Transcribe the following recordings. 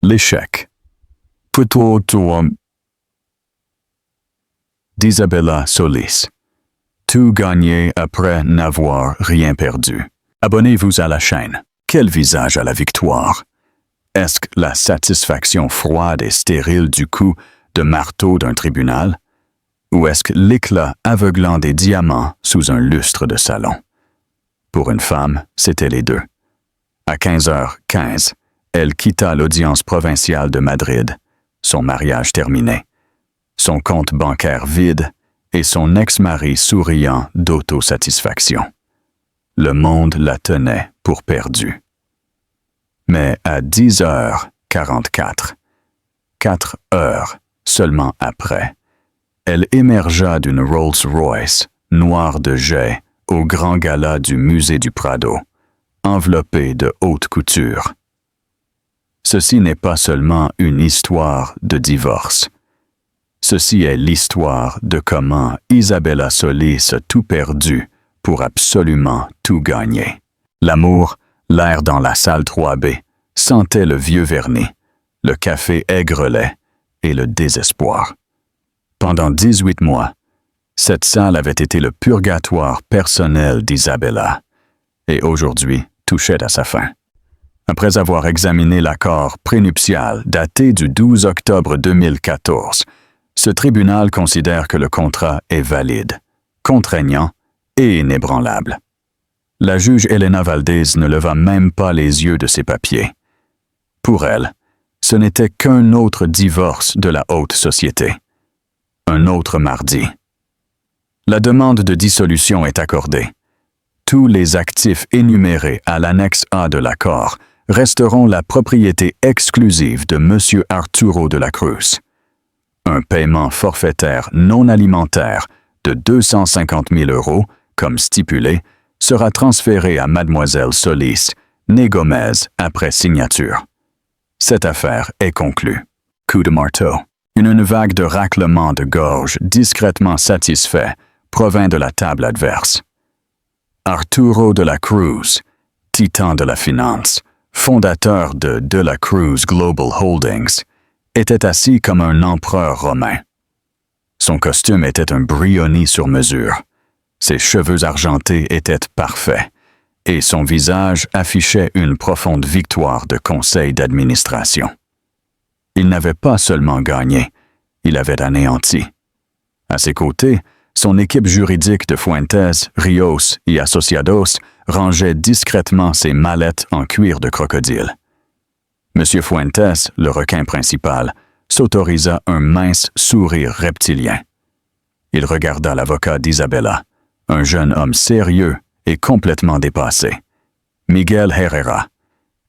L'échec. D'Isabella Solis. Tout gagné après n'avoir rien perdu. Abonnez-vous à la chaîne. Quel visage à la victoire? Est-ce la satisfaction froide et stérile du coup de marteau d'un tribunal? Ou est-ce l'éclat aveuglant des diamants sous un lustre de salon? Pour une femme, c'était les deux. À 15h15, elle quitta l'audience provinciale de Madrid, son mariage terminé, son compte bancaire vide et son ex-mari souriant d'autosatisfaction. Le monde la tenait pour perdue. Mais à 10h44, 4 heures seulement après, elle émergea d'une Rolls-Royce noire de jais au grand gala du musée du Prado, enveloppée de haute couture. Ceci n'est pas seulement une histoire de divorce. Ceci est l'histoire de comment Isabella Solis a tout perdu pour absolument tout gagner. L'amour, l'air dans la salle 3B, sentait le vieux vernis, le café aigrelet et le désespoir. Pendant 18 mois, cette salle avait été le purgatoire personnel d'Isabella, et aujourd'hui touchait à sa fin. Après avoir examiné l'accord prénuptial daté du 12 octobre 2014, ce tribunal considère que le contrat est valide, contraignant et inébranlable. La juge Elena Valdez ne leva même pas les yeux de ses papiers. Pour elle, ce n'était qu'un autre divorce de la haute société. Un autre mardi. La demande de dissolution est accordée. Tous les actifs énumérés à l'annexe A de l'accord resteront la propriété exclusive de M. Arturo de la Cruz. Un paiement forfaitaire non alimentaire de 250 000 €, comme stipulé, sera transféré à Mademoiselle Solis, née Gomez, après signature. Cette affaire est conclue. Coup de marteau. Une vague de raclements de gorge discrètement satisfait provint de la table adverse. Arturo de la Cruz, titan de la finance, fondateur de la Cruz Global Holdings, était assis comme un empereur romain. Son costume était un brioni sur mesure. Ses cheveux argentés étaient parfaits, et son visage affichait une profonde victoire de conseil d'administration. Il n'avait pas seulement gagné, il avait anéanti. À ses côtés, son équipe juridique de Fuentes, Rios et Asociados rangeait discrètement ses mallettes en cuir de crocodile. M. Fuentes, le requin principal, s'autorisa un mince sourire reptilien. Il regarda l'avocat d'Isabella, un jeune homme sérieux et complètement dépassé, Miguel Herrera,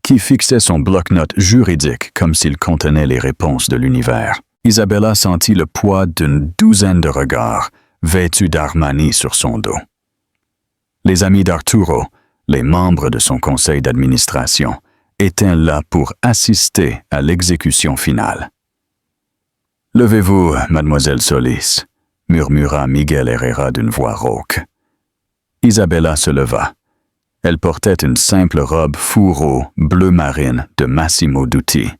qui fixait son bloc-notes juridique comme s'il contenait les réponses de l'univers. Isabella sentit le poids d'une douzaine de regards, vêtus d'Armani sur son dos. Les amis d'Arturo, les membres de son conseil d'administration, étaient là pour assister à l'exécution finale. « Levez-vous, mademoiselle Solis », murmura Miguel Herrera d'une voix rauque. Isabella se leva. Elle portait une simple robe fourreau bleu marine de Massimo Dutti.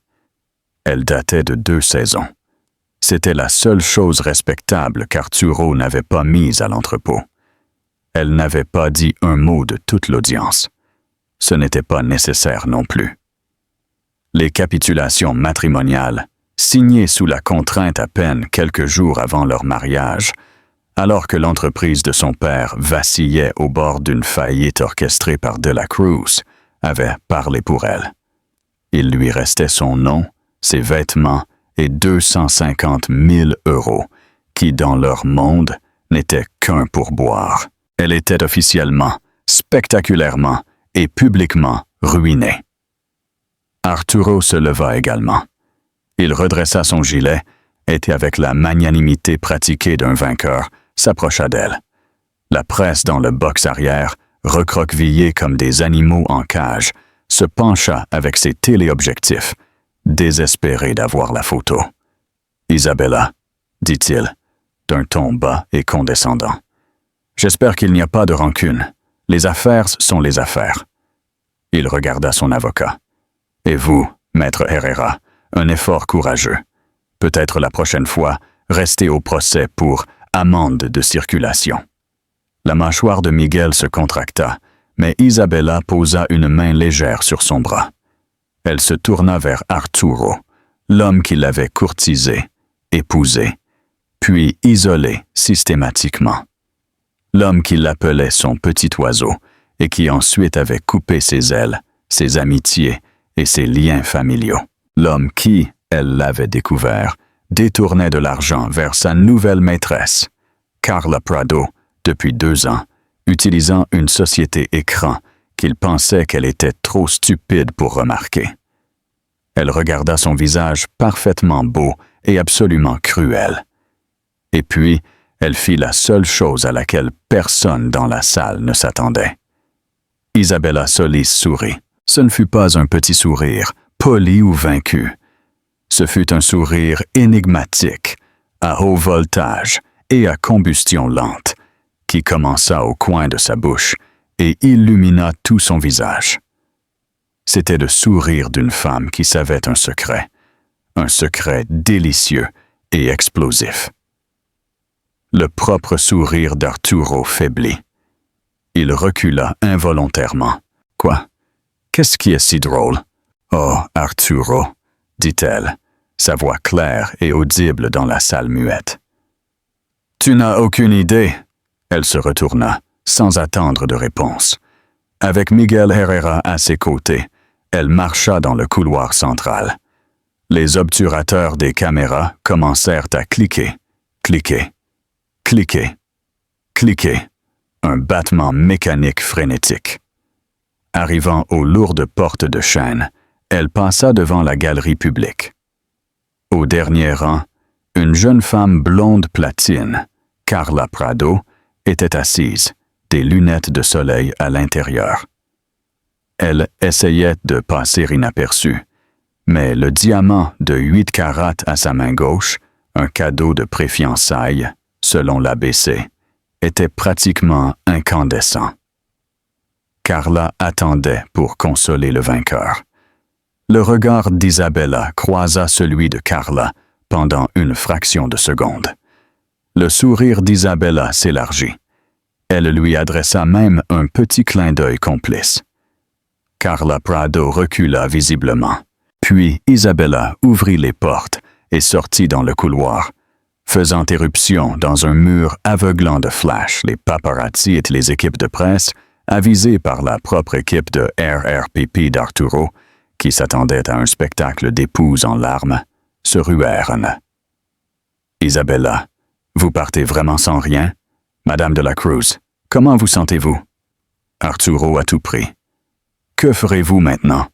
Elle datait de 2 saisons. C'était la seule chose respectable qu'Arturo n'avait pas mise à l'entrepôt. Elle n'avait pas dit un mot de toute l'audience. Ce n'était pas nécessaire non plus. Les capitulations matrimoniales, signées sous la contrainte à peine quelques jours avant leur mariage, alors que l'entreprise de son père vacillait au bord d'une faillite orchestrée par De la Cruz, avaient parlé pour elle. Il lui restait son nom, ses vêtements et 250 000 € qui, dans leur monde, n'étaient qu'un pourboire. Elle était officiellement, spectaculairement et publiquement ruinée. Arturo se leva également. Il redressa son gilet et, avec la magnanimité pratiquée d'un vainqueur, s'approcha d'elle. La presse dans le box arrière, recroquevillée comme des animaux en cage, se pencha avec ses téléobjectifs, désespéré d'avoir la photo. « Isabella, dit-il, d'un ton bas et condescendant. J'espère qu'il n'y a pas de rancune. Les affaires sont les affaires. » Il regarda son avocat. « Et vous, maître Herrera, un effort courageux. Peut-être la prochaine fois, rester au procès pour amende de circulation. La mâchoire de Miguel se contracta, mais Isabella posa une main légère sur son bras. Elle se tourna vers Arturo, l'homme qui l'avait courtisé, épousé, puis isolé systématiquement. L'homme qui l'appelait son petit oiseau et qui ensuite avait coupé ses ailes, ses amitiés et ses liens familiaux. L'homme qui, elle l'avait découvert, détournait de l'argent vers sa nouvelle maîtresse, Carla Prado, depuis 2 ans, utilisant une société écran qu'il pensait qu'elle était trop stupide pour remarquer. Elle regarda son visage parfaitement beau et absolument cruel. Et puis, elle fit la seule chose à laquelle personne dans la salle ne s'attendait. Isabella Solis sourit. Ce ne fut pas un petit sourire, poli ou vaincu. Ce fut un sourire énigmatique, à haut voltage et à combustion lente, qui commença au coin de sa bouche et illumina tout son visage. C'était le sourire d'une femme qui savait un secret délicieux et explosif. Le propre sourire d'Arturo faiblit. Il recula involontairement. « Quoi? Qu'est-ce qui est si drôle? »« Oh, Arturo, » dit-elle, sa voix claire et audible dans la salle muette. « Tu n'as aucune idée. » Elle se retourna, sans attendre de réponse. Avec Miguel Herrera à ses côtés, elle marcha dans le couloir central. Les obturateurs des caméras commencèrent à cliquer, cliquer, cliquer, cliquer. Un battement mécanique frénétique. Arrivant aux lourdes portes de chêne, elle passa devant la galerie publique. Au dernier rang, une jeune femme blonde platine, Carla Prado, était assise, des lunettes de soleil à l'intérieur. Elle essayait de passer inaperçue, mais le diamant de 8 carats à sa main gauche, un cadeau de préfiançailles, selon l'ABC, était pratiquement incandescent. Carla attendait pour consoler le vainqueur. Le regard d'Isabella croisa celui de Carla pendant une fraction de seconde. Le sourire d'Isabella s'élargit. Elle lui adressa même un petit clin d'œil complice. Carla Prado recula visiblement. Puis Isabella ouvrit les portes et sortit dans le couloir, faisant éruption dans un mur aveuglant de flash. Les paparazzi et les équipes de presse, avisées par la propre équipe de RRPP d'Arturo, qui s'attendait à un spectacle d'épouses en larmes, se ruèrent. « Isabella, vous partez vraiment sans rien? Madame de la Cruz, comment vous sentez-vous? » Arturo à tout prix. « Que ferez-vous maintenant? »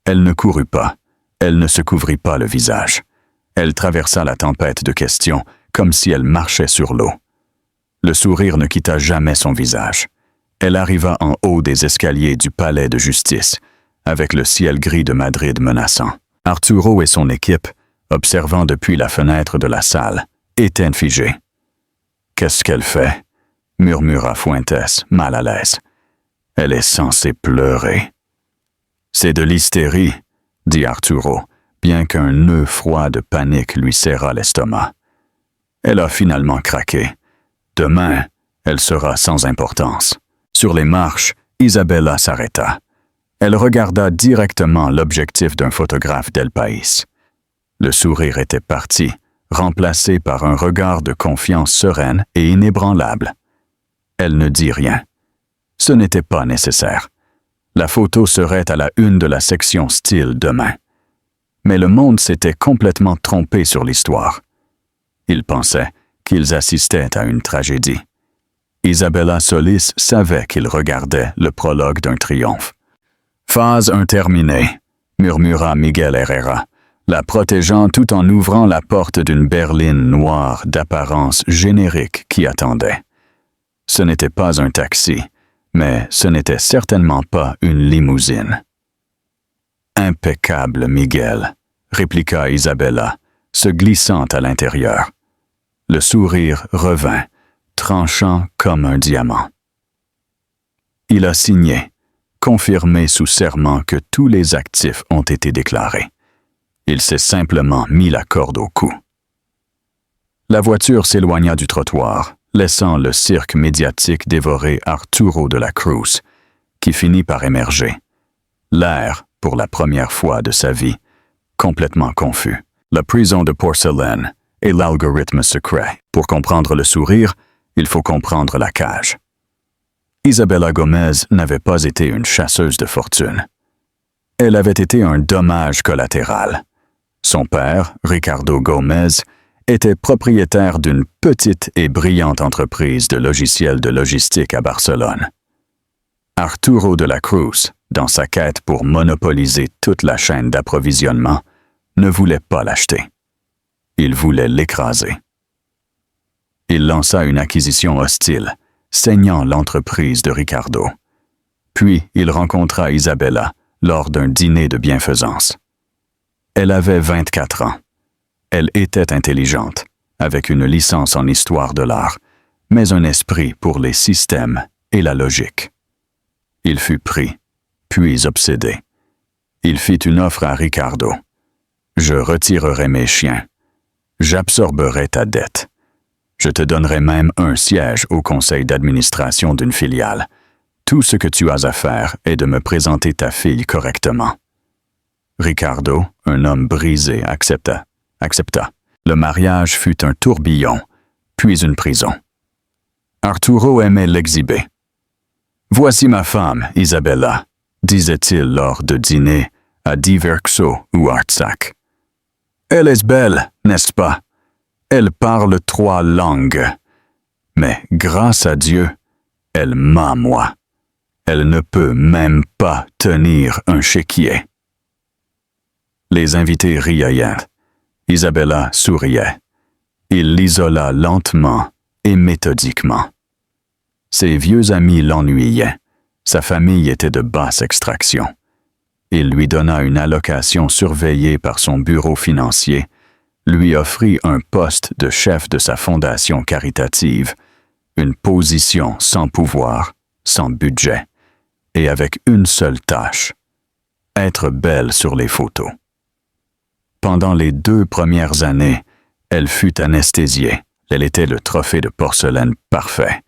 Elle ne courut pas, elle ne se couvrit pas le visage. Elle traversa la tempête de questions comme si elle marchait sur l'eau. Le sourire ne quitta jamais son visage. Elle arriva en haut des escaliers du palais de justice, avec le ciel gris de Madrid menaçant. Arturo et son équipe, observant depuis la fenêtre de la salle, étaient figés. « Qu'est-ce qu'elle fait? » murmura Fuentes, mal à l'aise. « Elle est censée pleurer. »« C'est de l'hystérie, » dit Arturo, bien qu'un nœud froid de panique lui serra l'estomac. Elle a finalement craqué. Demain, elle sera sans importance. Sur les marches, Isabella s'arrêta. Elle regarda directement l'objectif d'un photographe d'El País. Le sourire était parti, remplacé par un regard de confiance sereine et inébranlable. Elle ne dit rien. Ce n'était pas nécessaire. La photo serait à la une de la section style demain. Mais le monde s'était complètement trompé sur l'histoire. Ils pensaient qu'ils assistaient à une tragédie. Isabella Solis savait qu'ils regardaient le prologue d'un triomphe. « Phase interminée », murmura Miguel Herrera, la protégeant tout en ouvrant la porte d'une berline noire d'apparence générique qui attendait. Ce n'était pas un taxi, mais ce n'était certainement pas une limousine. « Impeccable, Miguel », répliqua Isabella, se glissant à l'intérieur. Le sourire revint, tranchant comme un diamant. Il a signé, confirmé sous serment que tous les actifs ont été déclarés. Il s'est simplement mis la corde au cou. La voiture s'éloigna du trottoir, laissant le cirque médiatique dévorer Arturo de la Cruz, qui finit par émerger. L'air, pour la première fois de sa vie, complètement confus. La prison de porcelaine et l'algorithme secret. Pour comprendre le sourire, il faut comprendre la cage. Isabella Gomez n'avait pas été une chasseuse de fortune. Elle avait été un dommage collatéral. Son père, Ricardo Gomez, était propriétaire d'une petite et brillante entreprise de logiciels de logistique à Barcelone. Arturo de la Cruz, dans sa quête pour monopoliser toute la chaîne d'approvisionnement, ne voulait pas l'acheter. Il voulait l'écraser. Il lança une acquisition hostile, saignant l'entreprise de Ricardo. Puis il rencontra Isabella lors d'un dîner de bienfaisance. Elle avait 24 ans. Elle était intelligente, avec une licence en histoire de l'art, mais un esprit pour les systèmes et la logique. Il fut pris, puis obsédé. Il fit une offre à Ricardo. « Je retirerai mes chiens. J'absorberai ta dette. Je te donnerai même un siège au conseil d'administration d'une filiale. Tout ce que tu as à faire est de me présenter ta fille correctement. » Ricardo, un homme brisé, accepta. Le mariage fut un tourbillon, puis une prison. Arturo aimait l'exhiber. « Voici ma femme, Isabella », disait-il lors de dîners à Diverxo ou Artsakh. « Elle est belle, n'est-ce pas? Elle parle 3 langues. Mais grâce à Dieu, elle m'a moi. Elle ne peut même pas tenir un chéquier. » Les invités riaient. Isabella souriait. Il l'isola lentement et méthodiquement. Ses vieux amis l'ennuyaient. Sa famille était de basse extraction. Il lui donna une allocation surveillée par son bureau financier, lui offrit un poste de chef de sa fondation caritative, une position sans pouvoir, sans budget, et avec une seule tâche, être belle sur les photos. Pendant les 2 premières années, elle fut anesthésiée. Elle était le trophée de porcelaine parfait.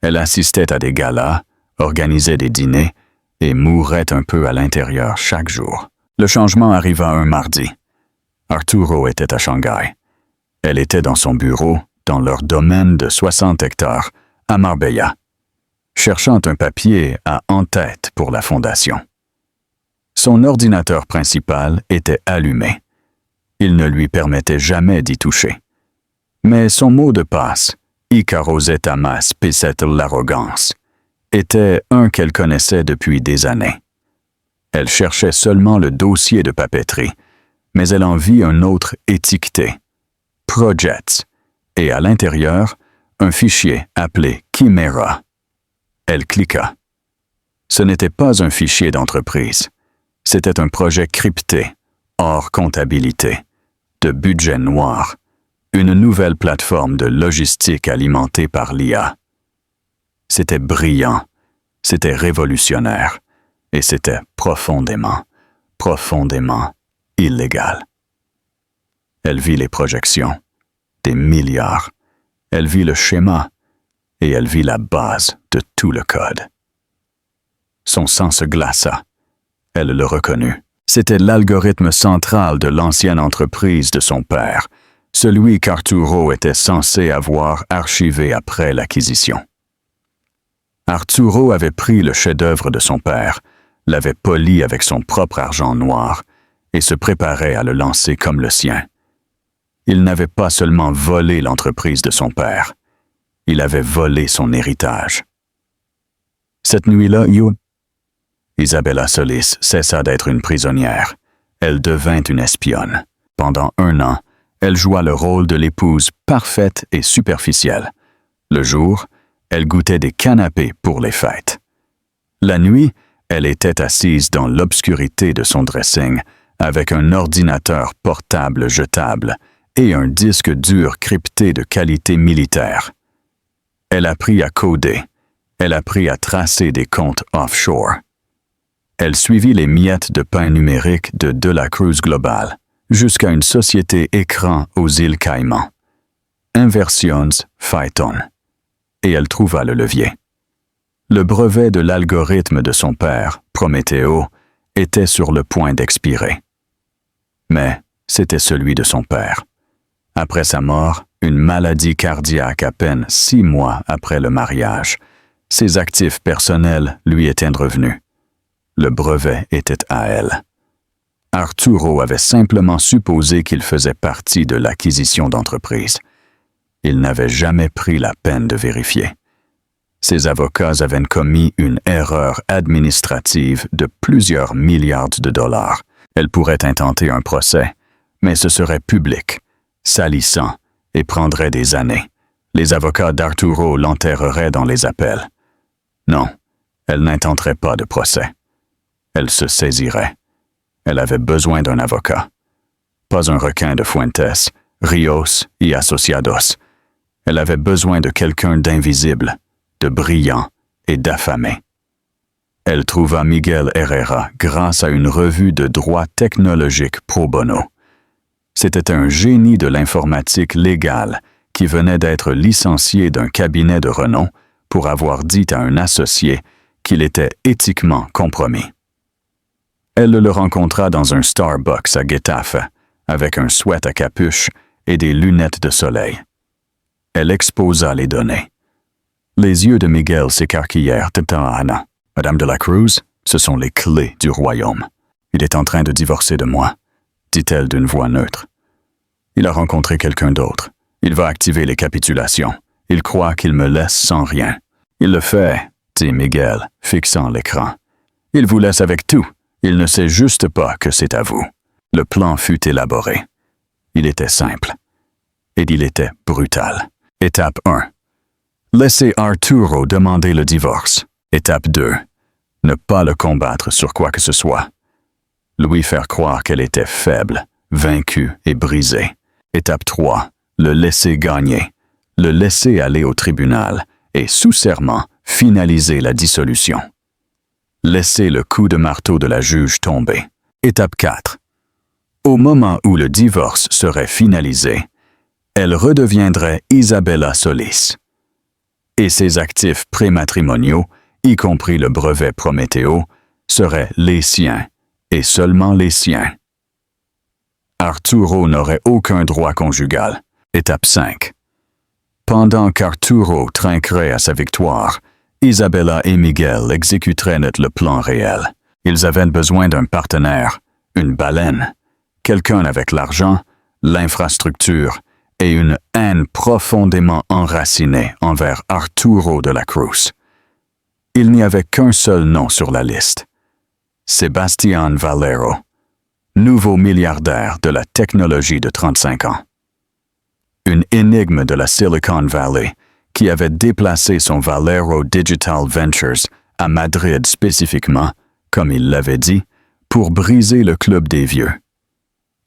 Elle assistait à des galas, organisait des dîners et mourait un peu à l'intérieur chaque jour. Le changement arriva un mardi. Arturo était à Shanghai. Elle était dans son bureau, dans leur domaine de 60 hectares, à Marbella, cherchant un papier à en-tête pour la fondation. Son ordinateur principal était allumé. Il ne lui permettait jamais d'y toucher. Mais son mot de passe, Icaroset amas pisset l'arrogance, était un qu'elle connaissait depuis des années. Elle cherchait seulement le dossier de papeterie, mais elle en vit un autre étiqueté, Projects, et à l'intérieur, un fichier appelé Chimera. Elle cliqua. Ce n'était pas un fichier d'entreprise. C'était un projet crypté, hors comptabilité, de budget noir, une nouvelle plateforme de logistique alimentée par l'IA. C'était brillant, c'était révolutionnaire, et c'était profondément illégal. Elle vit les projections, des milliards. Elle vit le schéma, et elle vit la base de tout le code. Son sang se glaça. Elle le reconnut. C'était l'algorithme central de l'ancienne entreprise de son père, celui qu'Arturo était censé avoir archivé après l'acquisition. Arturo avait pris le chef-d'œuvre de son père, l'avait poli avec son propre argent noir et se préparait à le lancer comme le sien. Il n'avait pas seulement volé l'entreprise de son père, il avait volé son héritage. Cette nuit-là, Isabella Solis cessa d'être une prisonnière. Elle devint une espionne. Pendant 1 an, elle joua le rôle de l'épouse parfaite et superficielle. Le jour, elle goûtait des canapés pour les fêtes. La nuit, elle était assise dans l'obscurité de son dressing, avec un ordinateur portable jetable et un disque dur crypté de qualité militaire. Elle apprit à coder. Elle apprit à tracer des comptes offshore. Elle suivit les miettes de pain numérique de la Cruz Global. jusqu'à une société écran aux îles Caïmans. Inversions Phaeton. Et elle trouva le levier. Le brevet de l'algorithme de son père, Prométhéo, était sur le point d'expirer. Mais c'était celui de son père. Après sa mort, une maladie cardiaque à peine 6 mois après le mariage, ses actifs personnels lui étaient revenus. Le brevet était à elle. Arturo avait simplement supposé qu'il faisait partie de l'acquisition d'entreprise. Il n'avait jamais pris la peine de vérifier. Ses avocats avaient commis une erreur administrative de plusieurs milliards de dollars. Elle pourrait intenter un procès, mais ce serait public, salissant et prendrait des années. Les avocats d'Arturo l'enterreraient dans les appels. Non, elle n'intenterait pas de procès. Elle se saisirait. Elle avait besoin d'un avocat. Pas un requin de Fuentes, Rios y Asociados. Elle avait besoin de quelqu'un d'invisible, de brillant et d'affamé. Elle trouva Miguel Herrera grâce à une revue de droit technologique pro bono. C'était un génie de l'informatique légale qui venait d'être licencié d'un cabinet de renom pour avoir dit à un associé qu'il était éthiquement compromis. Elle le rencontra dans un Starbucks à Getafe, avec un sweat à capuche et des lunettes de soleil. Elle exposa les données. Les yeux de Miguel s'écarquillèrent. « Madame de la Cruz, ce sont les clés du royaume. Il est en train de divorcer de moi, dit-elle d'une voix neutre. Il a rencontré quelqu'un d'autre. Il va activer les capitulations. Il croit qu'il me laisse sans rien. Il le fait, dit Miguel, fixant l'écran. Il vous laisse avec tout. Il ne sait juste pas que c'est à vous. Le plan fut élaboré. Il était simple. Et il était brutal. Étape 1. Laissez Arturo demander le divorce. Étape 2. Ne pas le combattre sur quoi que ce soit. Lui faire croire qu'elle était faible, vaincue et brisée. Étape 3. Le laisser gagner. Le laisser aller au tribunal et, sous serment, finaliser la dissolution. Laisser le coup de marteau de la juge tomber. Étape 4. Au moment où le divorce serait finalisé, elle redeviendrait Isabella Solis. Et ses actifs prématrimoniaux, y compris le brevet Prométhéo, seraient les siens, et seulement les siens. Arturo n'aurait aucun droit conjugal. Étape 5. Pendant qu'Arturo trinquerait à sa victoire, Isabella et Miguel exécuteraient le plan réel. Ils avaient besoin d'un partenaire, une baleine, quelqu'un avec l'argent, l'infrastructure et une haine profondément enracinée envers Arturo de la Cruz. Il n'y avait qu'un seul nom sur la liste. Sebastián Valero, nouveau milliardaire de la technologie de 35 ans. Une énigme de la Silicon Valley qui avait déplacé son Valero Digital Ventures à Madrid spécifiquement, comme il l'avait dit, pour briser le club des vieux.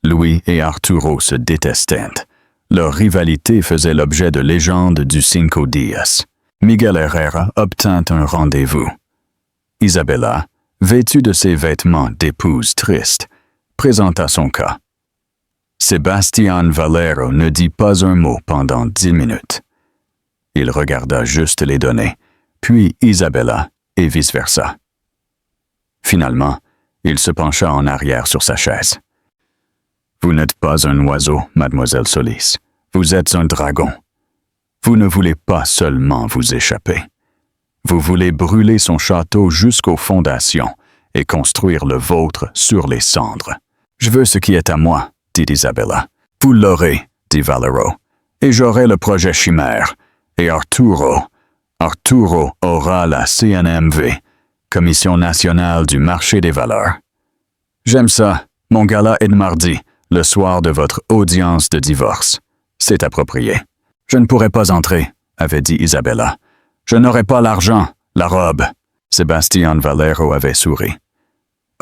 Louis et Arturo se détestaient. Leur rivalité faisait l'objet de légendes du Cinco Días. Miguel Herrera obtint un rendez-vous. Isabella, vêtue de ses vêtements d'épouse triste, présenta son cas. Sebastián Valero ne dit pas un mot pendant 10 minutes. Il regarda juste les données, puis Isabella et vice-versa. Finalement, il se pencha en arrière sur sa chaise. « Vous n'êtes pas un oiseau, mademoiselle Solis. Vous êtes un dragon. Vous ne voulez pas seulement vous échapper. Vous voulez brûler son château jusqu'aux fondations et construire le vôtre sur les cendres. Je veux ce qui est à moi, dit Isabella. Vous l'aurez, dit Valero, et j'aurai le projet chimère. Et Arturo aura la CNMV, Commission nationale du marché des valeurs. J'aime ça. Mon gala est de mardi, le soir de votre audience de divorce. C'est approprié. Je ne pourrai pas entrer, avait dit Isabella. Je n'aurai pas l'argent, la robe. Sebastián Valero avait souri.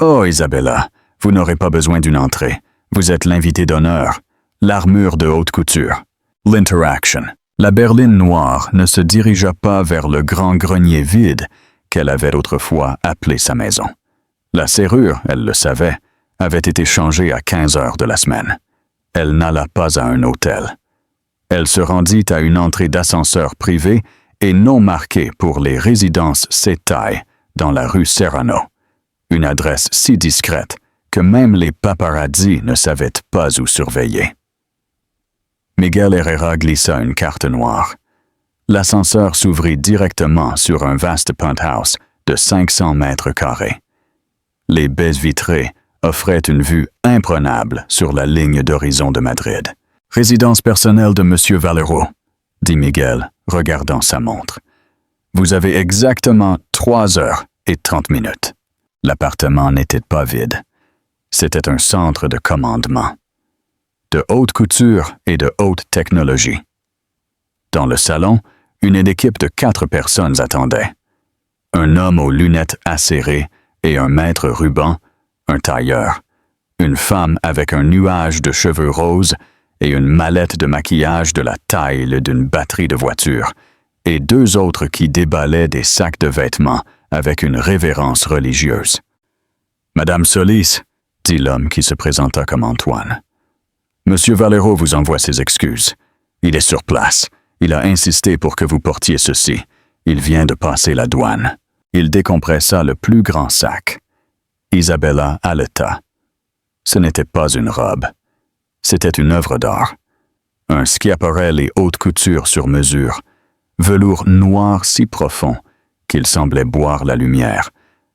Oh, Isabella, vous n'aurez pas besoin d'une entrée. Vous êtes l'invité d'honneur. L'armure de haute couture. L'interaction. La berline noire ne se dirigea pas vers le grand grenier vide qu'elle avait autrefois appelé sa maison. La serrure, elle le savait, avait été changée à 15 heures de la semaine. Elle n'alla pas à un hôtel. Elle se rendit à une entrée d'ascenseur privé et non marquée pour les résidences Setai dans la rue Serrano, une adresse si discrète que même les paparazzis ne savaient pas où surveiller. Miguel Herrera glissa une carte noire. L'ascenseur s'ouvrit directement sur un vaste penthouse de 500 mètres carrés. Les baies vitrées offraient une vue imprenable sur la ligne d'horizon de Madrid. « Résidence personnelle de M. Valero », dit Miguel, regardant sa montre. « Vous avez exactement 3 heures et 30 minutes. » L'appartement n'était pas vide. C'était un centre de commandement, de haute couture et de haute technologie. Dans le salon, une équipe de 4 personnes attendait. Un homme aux lunettes acérées et un maître ruban, un tailleur, une femme avec un nuage de cheveux roses et une mallette de maquillage de la taille d'une batterie de voiture, et 2 autres qui déballaient des sacs de vêtements avec une révérence religieuse. « Madame Solis », dit l'homme qui se présenta comme Antoine. « Monsieur Valero vous envoie ses excuses. Il est sur place. Il a insisté pour que vous portiez ceci. Il vient de passer la douane. » Il décompressa le plus grand sac. Isabella haleta. Ce n'était pas une robe. C'était une œuvre d'art. Un schiaparelli haute couture sur mesure, velours noir si profond qu'il semblait boire la lumière,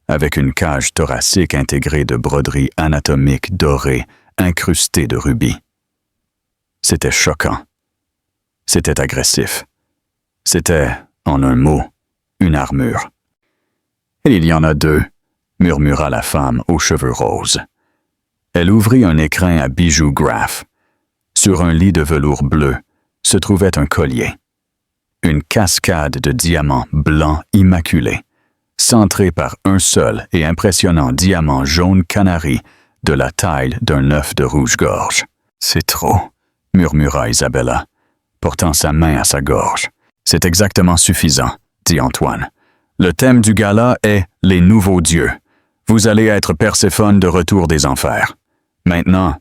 avec une cage thoracique intégrée de broderies anatomiques dorées incrustées de rubis. C'était choquant. C'était agressif. C'était, en un mot, une armure. « Il y en a 2, murmura la femme aux cheveux roses. Elle ouvrit un écrin à bijoux Graff. Sur un lit de velours bleu se trouvait un collier. Une cascade de diamants blancs immaculés, centré par un seul et impressionnant diamant jaune canari de la taille d'un œuf de rouge-gorge. « C'est trop, » murmura Isabella, portant sa main à sa gorge. « C'est exactement suffisant, » dit Antoine. « Le thème du gala est « Les nouveaux dieux ». Vous allez être Perséphone de retour des enfers. Maintenant. »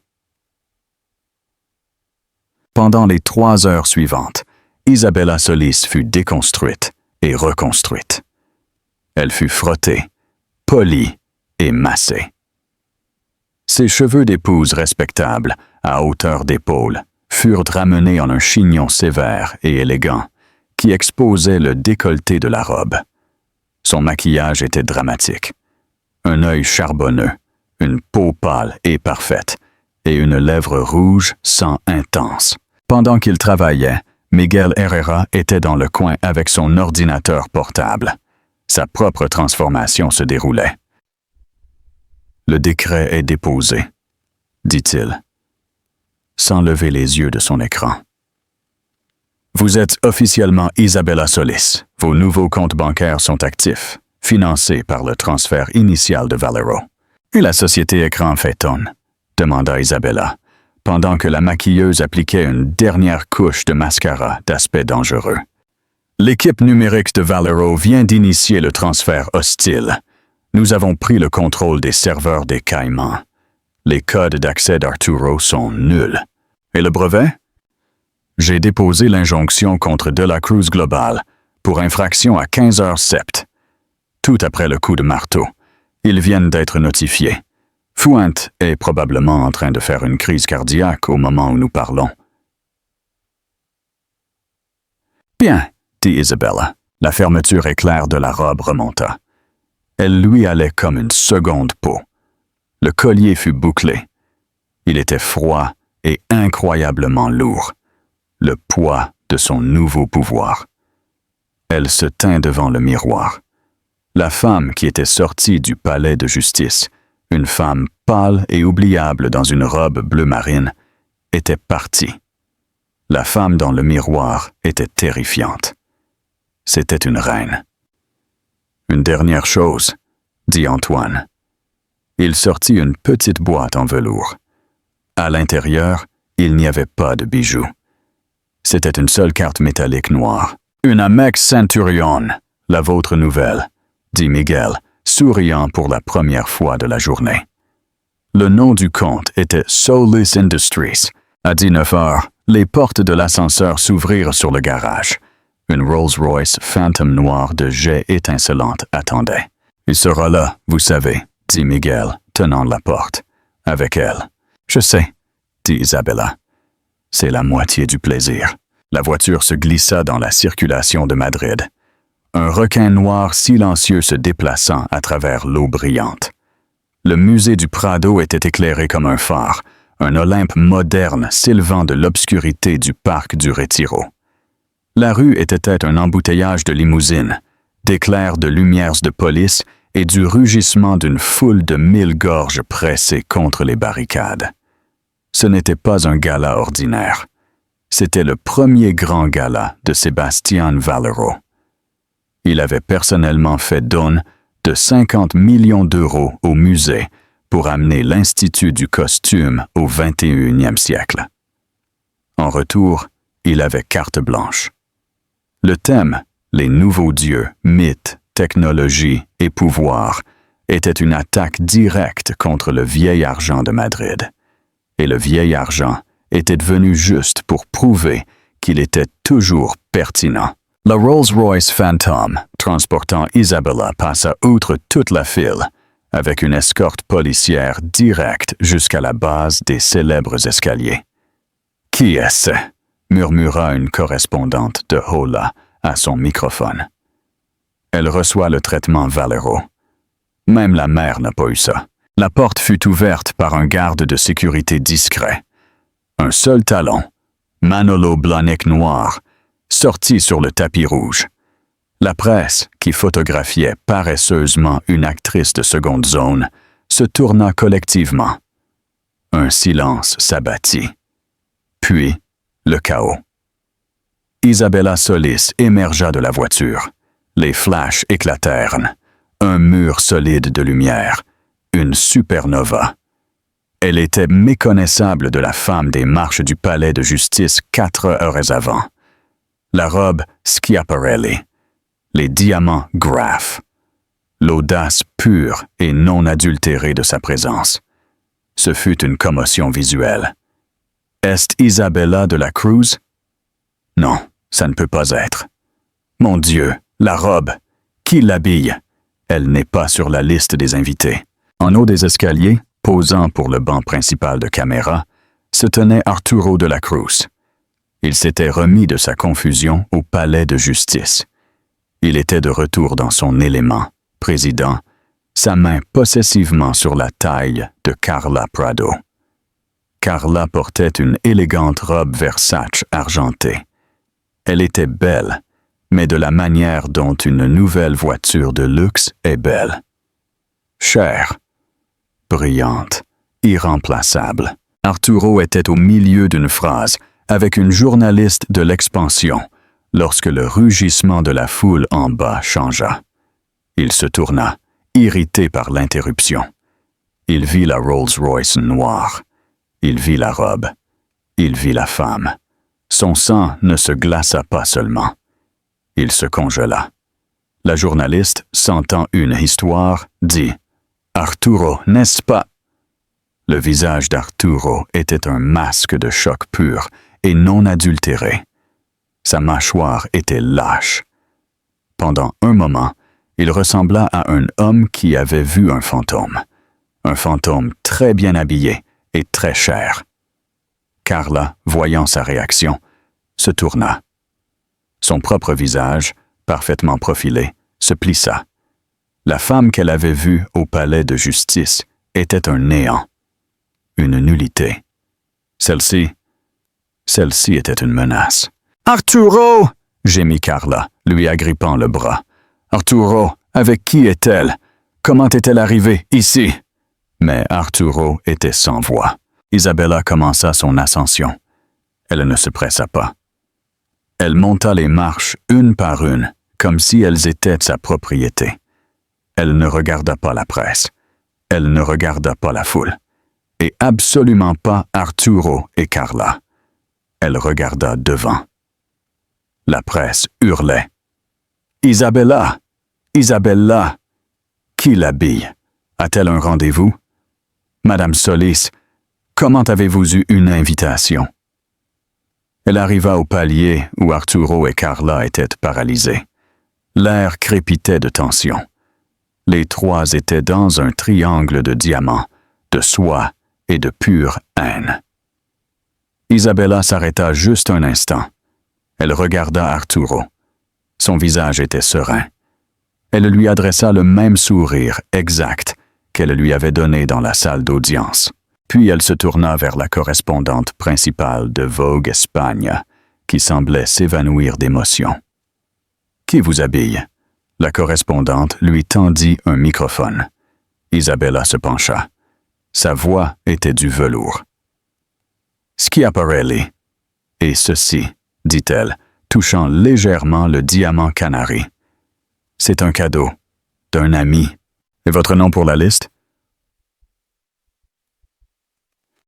Pendant les 3 heures suivantes, Isabella Solis fut déconstruite et reconstruite. Elle fut frottée, polie et massée. Ses cheveux d'épouse respectable, à hauteur d'épaule, furent ramenés en un chignon sévère et élégant, qui exposait le décolleté de la robe. Son maquillage était dramatique. Un œil charbonneux, une peau pâle et parfaite, et une lèvre rouge sang intense. Pendant qu'il travaillait, Miguel Herrera était dans le coin avec son ordinateur portable. Sa propre transformation se déroulait. « Le décret est déposé, » dit-il, sans lever les yeux de son écran. « Vous êtes officiellement Isabella Solis. Vos nouveaux comptes bancaires sont actifs, financés par le transfert initial de Valero. » « Et la société écran fêtonne ?» demanda Isabella, pendant que la maquilleuse appliquait une dernière couche de mascara d'aspect dangereux. « L'équipe numérique de Valero vient d'initier le transfert hostile. Nous avons pris le contrôle des serveurs des Caïmans. Les codes d'accès d'Arturo sont nuls. Et le brevet? J'ai déposé l'injonction contre De la Cruz Global pour infraction à 15 heures sept. Tout après le coup de marteau. Ils viennent d'être notifiés. Fuente est probablement en train de faire une crise cardiaque au moment où nous parlons. « Bien, » dit Isabella. La fermeture éclair de la robe remonta. Elle lui allait comme une seconde peau. Le collier fut bouclé. Il était froid et incroyablement lourd. Le poids de son nouveau pouvoir. Elle se tint devant le miroir. La femme qui était sortie du palais de justice, une femme pâle et oubliable dans une robe bleu marine, était partie. La femme dans le miroir était terrifiante. C'était une reine. « Une dernière chose, » dit Antoine. Il sortit une petite boîte en velours. À l'intérieur, il n'y avait pas de bijoux. C'était une seule carte métallique noire. « Une Amex Centurion, la vôtre nouvelle, » dit Miguel, souriant pour la première fois de la journée. Le nom du compte était Solis Industries. À 19 heures, les portes de l'ascenseur s'ouvrirent sur le garage. Une Rolls-Royce Phantom noire de jet étincelante attendait. « Il sera là, vous savez, » dit Miguel, tenant la porte. « Avec elle. »« Je sais, » dit Isabella. « C'est la moitié du plaisir. » La voiture se glissa dans la circulation de Madrid. Un requin noir silencieux se déplaçant à travers l'eau brillante. Le musée du Prado était éclairé comme un phare, un Olympe moderne s'élevant de l'obscurité du parc du Retiro. La rue était un embouteillage de limousines, d'éclairs de lumières de police et du rugissement d'une foule de 1000 gorges pressées contre les barricades. Ce n'était pas un gala ordinaire. C'était le premier grand gala de Sebastián Valero. Il avait personnellement fait don de 50 millions d'euros au musée pour amener l'Institut du costume au 21e siècle. En retour, il avait carte blanche. Le thème, les nouveaux dieux, mythes, technologie et pouvoir, était une attaque directe contre le vieil argent de Madrid. Et le vieil argent était devenu juste pour prouver qu'il était toujours pertinent. La Rolls-Royce Phantom, transportant Isabella, passa outre toute la file, avec une escorte policière directe jusqu'à la base des célèbres escaliers. « Qui est-ce » murmura une correspondante de Hola à son microphone. Elle reçoit le traitement Valero. Même la mère n'a pas eu ça. La porte fut ouverte par un garde de sécurité discret. Un seul talon, Manolo Blahnik noir, sortit sur le tapis rouge. La presse, qui photographiait paresseusement une actrice de seconde zone, se tourna collectivement. Un silence s'abattit. Puis, le chaos. Isabella Solis émergea de la voiture. Les flashs éclatèrent. Un mur solide de lumière. Une supernova. Elle était méconnaissable de la femme des marches du palais de justice 4 heures avant. La robe Schiaparelli. Les diamants Graff. L'audace pure et non adultérée de sa présence. Ce fut une commotion visuelle. Est Isabella de la Cruz? Non, ça ne peut pas être. Mon Dieu, la robe! Qui l'habille? Elle n'est pas sur la liste des invités. En haut des escaliers, posant pour le banc principal de caméra, se tenait Arturo de la Cruz. Il s'était remis de sa confusion au palais de justice. Il était de retour dans son élément, président, sa main possessivement sur la taille de Carla Prado. Carla portait une élégante robe Versace argentée. Elle était belle, mais de la manière dont une nouvelle voiture de luxe est belle. Chère, brillante, irremplaçable. Arturo était au milieu d'une phrase avec une journaliste de l'Expansion lorsque le rugissement de la foule en bas changea. Il se tourna, irrité par l'interruption. Il vit la Rolls-Royce noire. Il vit la robe. Il vit la femme. Son sang ne se glaça pas seulement. Il se congela. La journaliste, sentant une histoire, dit « Arturo, n'est-ce pas ?» Le visage d'Arturo était un masque de choc pur et non adultéré. Sa mâchoire était lâche. Pendant un moment, il ressembla à un homme qui avait vu un fantôme très bien habillé et très cher. Carla, voyant sa réaction, se tourna. Son propre visage, parfaitement profilé, se plissa. La femme qu'elle avait vue au palais de justice était un néant, une nullité. Celle-ci était une menace. « Arturo !» gémit Carla, lui agrippant le bras. « Arturo, avec qui est-elle? Comment est-elle arrivée ici ?» Mais Arturo était sans voix. Isabella commença son ascension. Elle ne se pressa pas. Elle monta les marches une par une, comme si elles étaient sa propriété. Elle ne regarda pas la presse. Elle ne regarda pas la foule. Et absolument pas Arturo et Carla. Elle regarda devant. La presse hurlait. « Isabella! Isabella! Qui l'habille? A-t-elle un rendez-vous? » Madame Solis, comment avez-vous eu une invitation? Elle arriva au palier où Arturo et Carla étaient paralysés. L'air crépitait de tension. Les trois étaient dans un triangle de diamants, de soie et de pure haine. Isabella s'arrêta juste un instant. Elle regarda Arturo. Son visage était serein. Elle lui adressa le même sourire exact qu'elle lui avait donné dans la salle d'audience. Puis elle se tourna vers la correspondante principale de Vogue Espagne, qui semblait s'évanouir d'émotion. « Qui vous habille? » La correspondante lui tendit un microphone. Isabella se pencha. Sa voix était du velours. « Schiaparelli. Et ceci, dit-elle, touchant légèrement le diamant canari. C'est un cadeau d'un ami. Et votre nom pour la liste? »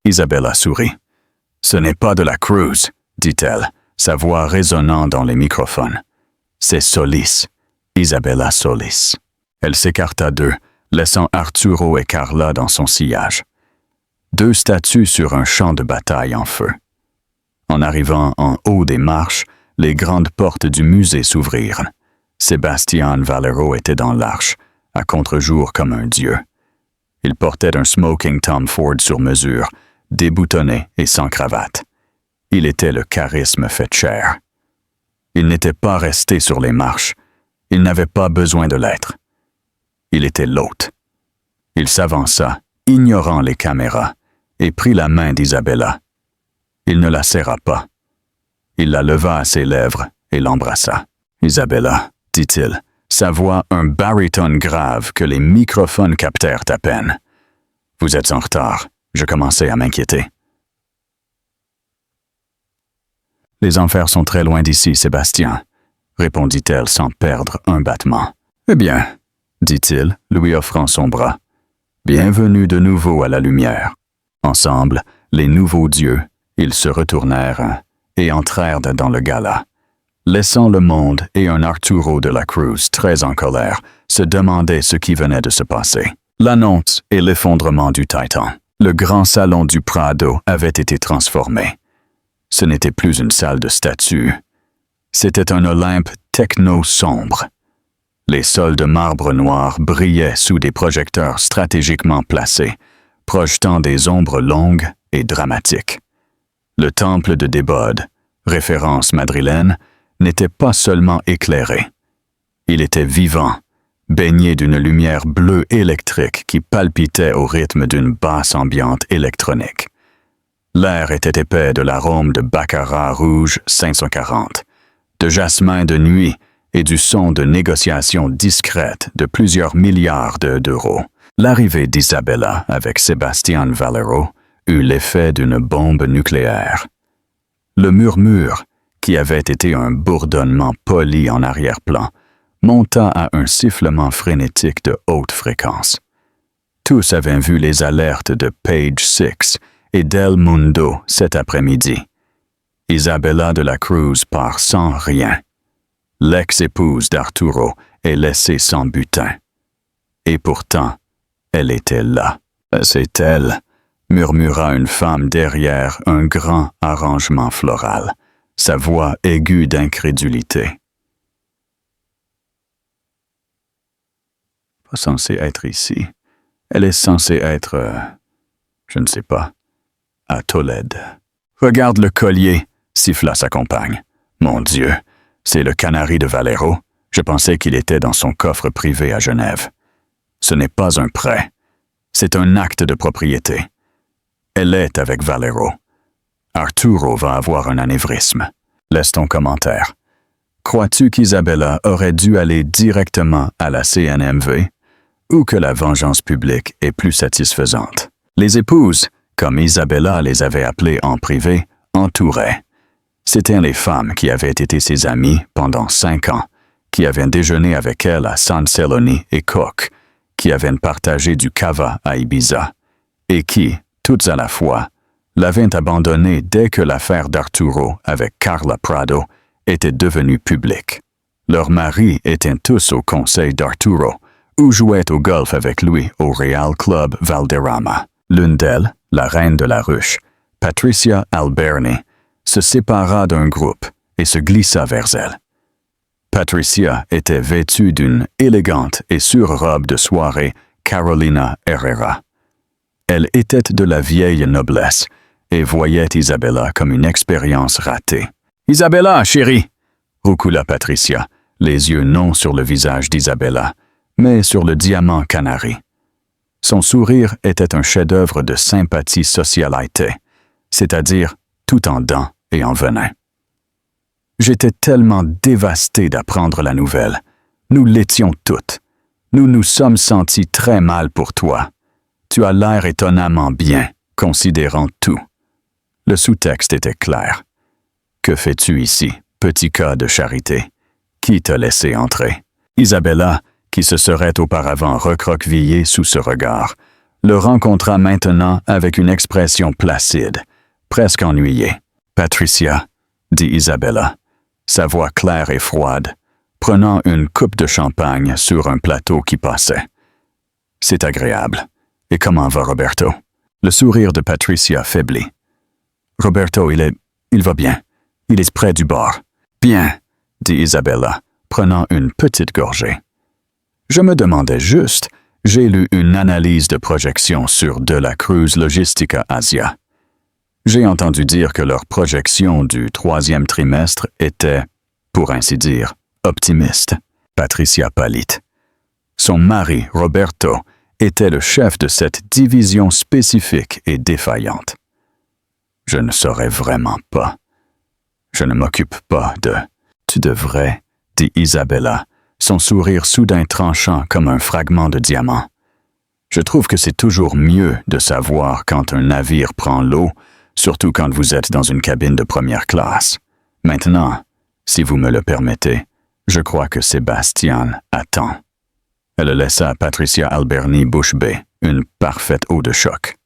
Isabella sourit. « Ce n'est pas de la Cruz, dit-elle, sa voix résonnant dans les microphones. C'est Solis, Isabella Solis. » Elle s'écarta d'eux, laissant Arturo et Carla dans son sillage. Deux statues sur un champ de bataille en feu. En arrivant en haut des marches, les grandes portes du musée s'ouvrirent. Sebastian Valero était dans l'arche, à contre-jour comme un dieu. Il portait un smoking Tom Ford sur mesure, déboutonné et sans cravate. Il était le charisme fait chair. Il n'était pas resté sur les marches. Il n'avait pas besoin de l'être. Il était l'hôte. Il s'avança, ignorant les caméras, et prit la main d'Isabella. Il ne la serra pas. Il la leva à ses lèvres et l'embrassa. « Isabella, dit-il, sa voix un baryton grave que les microphones captèrent à peine. Vous êtes en retard. Je commençais à m'inquiéter. »« Les enfers sont très loin d'ici, Sébastien, » répondit-elle sans perdre un battement. « Eh bien, » dit-il, lui offrant son bras. « Bienvenue de nouveau à la lumière. » Ensemble, les nouveaux dieux, ils se retournèrent et entrèrent dans le gala. Laissant le monde et un Arturo de la Cruz très en colère, se demandaient ce qui venait de se passer. L'annonce et l'effondrement du Titan. Le grand salon du Prado avait été transformé. Ce n'était plus une salle de statues. C'était un Olympe techno-sombre. Les sols de marbre noir brillaient sous des projecteurs stratégiquement placés, projetant des ombres longues et dramatiques. Le temple de Débode, référence madrilène, n'était pas seulement éclairé. Il était vivant, baigné d'une lumière bleue électrique qui palpitait au rythme d'une basse ambiante électronique. L'air était épais de l'arôme de baccarat rouge 540, de jasmin de nuit et du son de négociations discrètes de plusieurs milliards d'euros. L'arrivée d'Isabella avec Sebastian Valero eut l'effet d'une bombe nucléaire. Le murmure, qui avait été un bourdonnement poli en arrière-plan, monta à un sifflement frénétique de haute fréquence. Tous avaient vu les alertes de Page 6 et d'El Mundo cet après-midi. Isabella de la Cruz part sans rien. L'ex-épouse d'Arturo est laissée sans butin. Et pourtant, elle était là. « C'est elle », murmura une femme derrière un grand arrangement floral, sa voix aiguë d'incrédulité. Pas censée être ici. Elle est censée être, je ne sais pas, à Tolède. « Regarde le collier », siffla sa compagne. « Mon Dieu, c'est le canari de Valero. Je pensais qu'il était dans son coffre privé à Genève. Ce n'est pas un prêt. C'est un acte de propriété. Elle est avec Valero. Arturo va avoir un anévrisme. Laisse ton commentaire. Crois-tu qu'Isabella aurait dû aller directement à la CNMV ou que la vengeance publique est plus satisfaisante? Les épouses, comme Isabella les avait appelées en privé, entouraient. C'étaient les femmes qui avaient été ses amies pendant 5 ans, qui avaient déjeuné avec elle à San Celoni et Koch, qui avaient partagé du cava à Ibiza, et qui, toutes à la fois, l'avaient abandonnée dès que l'affaire d'Arturo avec Carla Prado était devenue publique. Leurs maris étaient tous au conseil d'Arturo, ou jouaient au golf avec lui au Real Club Valderrama. L'une d'elles, la reine de la ruche, Patricia Alberni, se sépara d'un groupe et se glissa vers elle. Patricia était vêtue d'une élégante et sûre robe de soirée Carolina Herrera. Elle était de la vieille noblesse et voyait Isabella comme une expérience ratée. « Isabella, chérie !» roucoula Patricia, les yeux non sur le visage d'Isabella, mais sur le diamant canari. Son sourire était un chef-d'œuvre de sympathie socialité, c'est-à-dire tout en dents et en venin. J'étais tellement dévasté d'apprendre la nouvelle. Nous l'étions toutes. Nous nous sommes sentis très mal pour toi. Tu as l'air étonnamment bien, considérant tout. Le sous-texte était clair. Que fais-tu ici, petit cas de charité? Qui t'a laissé entrer? Isabella, qui se serait auparavant recroquevillée sous ce regard, le rencontra maintenant avec une expression placide, presque ennuyée. « Patricia, » dit Isabella, sa voix claire et froide, prenant une coupe de champagne sur un plateau qui passait. « C'est agréable. Et comment va Roberto? » Le sourire de Patricia faiblit. « Roberto, il va bien. Il est près du bord. »« Bien, » dit Isabella, prenant une petite gorgée. « Je me demandais juste, j'ai lu une analyse de projection sur De la Cruz Logistica Asia. J'ai entendu dire que leur projection du 3e trimestre était, pour ainsi dire, optimiste. » Patricia pâlit. Son mari, Roberto, était le chef de cette division spécifique et défaillante. « Je ne saurais vraiment pas. Je ne m'occupe pas de... »« Tu devrais, » dit Isabella, son sourire soudain tranchant comme un fragment de diamant. « Je trouve que c'est toujours mieux de savoir quand un navire prend l'eau, surtout quand vous êtes dans une cabine de première classe. Maintenant, si vous me le permettez, je crois que Sébastien attend. » Elle laissa Patricia Alberni bouche bée, une parfaite eau de choc.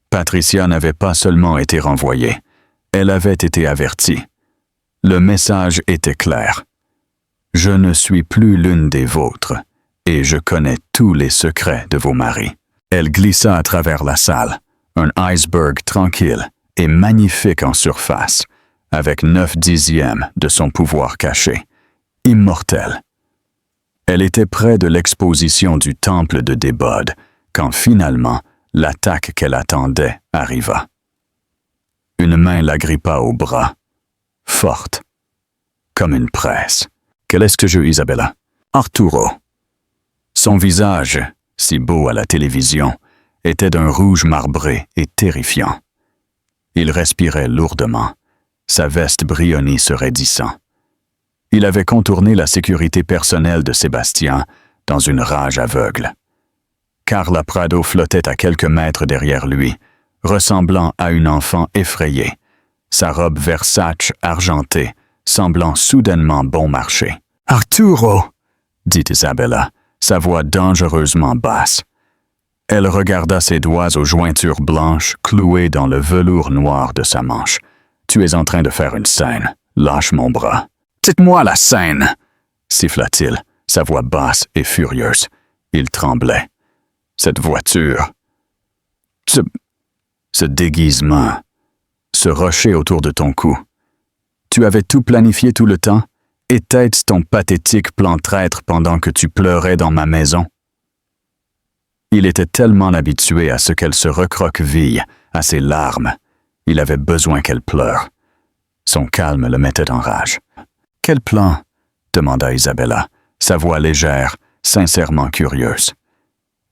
Patricia n'avait pas seulement été renvoyée, elle avait été avertie. Le message était clair. « Je ne suis plus l'une des vôtres, et je connais tous les secrets de vos maris. » Elle glissa à travers la salle, un iceberg tranquille et magnifique en surface, avec 9/10 de son pouvoir caché, immortel. Elle était près de l'exposition du temple de Débode, quand finalement l'attaque qu'elle attendait arriva. Une main l'agrippa au bras, forte, comme une presse. « Quel est ce jeu, Isabella? »« Arturo. » Son visage, si beau à la télévision, était d'un rouge marbré et terrifiant. Il respirait lourdement, sa veste brionnie se raidissant. Il avait contourné la sécurité personnelle de Sébastien dans une rage aveugle. Carla Prado flottait à quelques mètres derrière lui, ressemblant à une enfant effrayée, sa robe Versace argentée semblant soudainement bon marché. « Arturo !» dit Isabella, sa voix dangereusement basse. Elle regarda ses doigts aux jointures blanches clouées dans le velours noir de sa manche. « Tu es en train de faire une scène. Lâche mon bras. »« Dites-moi la scène !» siffla-t-il, sa voix basse et furieuse. Il tremblait. Cette voiture, ce déguisement, ce rocher autour de ton cou. Tu avais tout planifié tout le temps? Était-ce ton pathétique plan traître pendant que tu pleurais dans ma maison? Il était tellement habitué à ce qu'elle se recroqueville, à ses larmes. Il avait besoin qu'elle pleure. Son calme le mettait en rage. « Quel plan? » demanda Isabella, sa voix légère, sincèrement curieuse.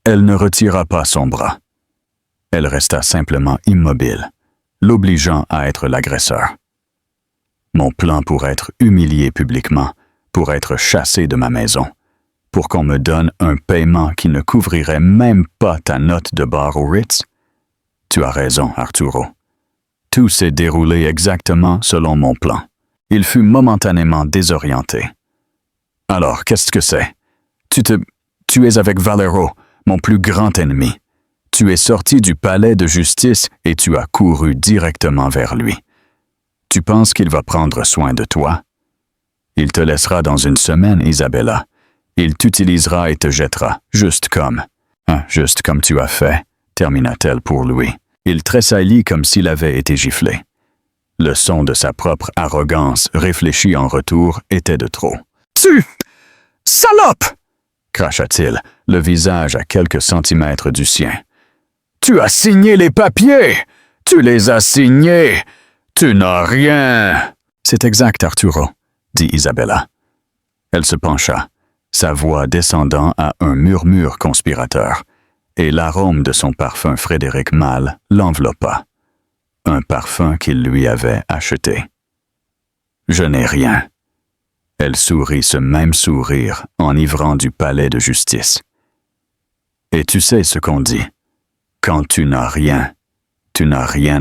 Elle ne retira pas son bras. Elle resta simplement immobile, l'obligeant à être l'agresseur. Mon plan pour être humilié publiquement, pour être chassé de ma maison, pour qu'on me donne un paiement qui ne couvrirait même pas ta note de bar au Ritz? Tu as raison, Arturo. Tout s'est déroulé exactement selon mon plan. Il fut momentanément désorienté. Alors, qu'est-ce que c'est? Tu es avec Valero, mon plus grand ennemi. Tu es sorti du palais de justice et tu as couru directement vers lui. Tu penses qu'il va prendre soin de toi? Il te laissera dans une semaine, Isabella. Il t'utilisera et te jettera, juste comme tu as fait, termina-t-elle pour lui. Il tressaillit comme s'il avait été giflé. Le son de sa propre arrogance réfléchie en retour était de trop. « Tu... salope !» cracha-t-il, le visage à quelques centimètres du sien. « Tu as signé les papiers! Tu les as signés! Tu n'as rien! » « C'est exact, Arturo, » dit Isabella. Elle se pencha, sa voix descendant à un murmure conspirateur, et l'arôme de son parfum Frédéric Malle l'enveloppa. Un parfum qu'il lui avait acheté. « Je n'ai rien. » Elle sourit ce même sourire enivrant du palais de justice. « Et tu sais ce qu'on dit. Quand tu n'as rien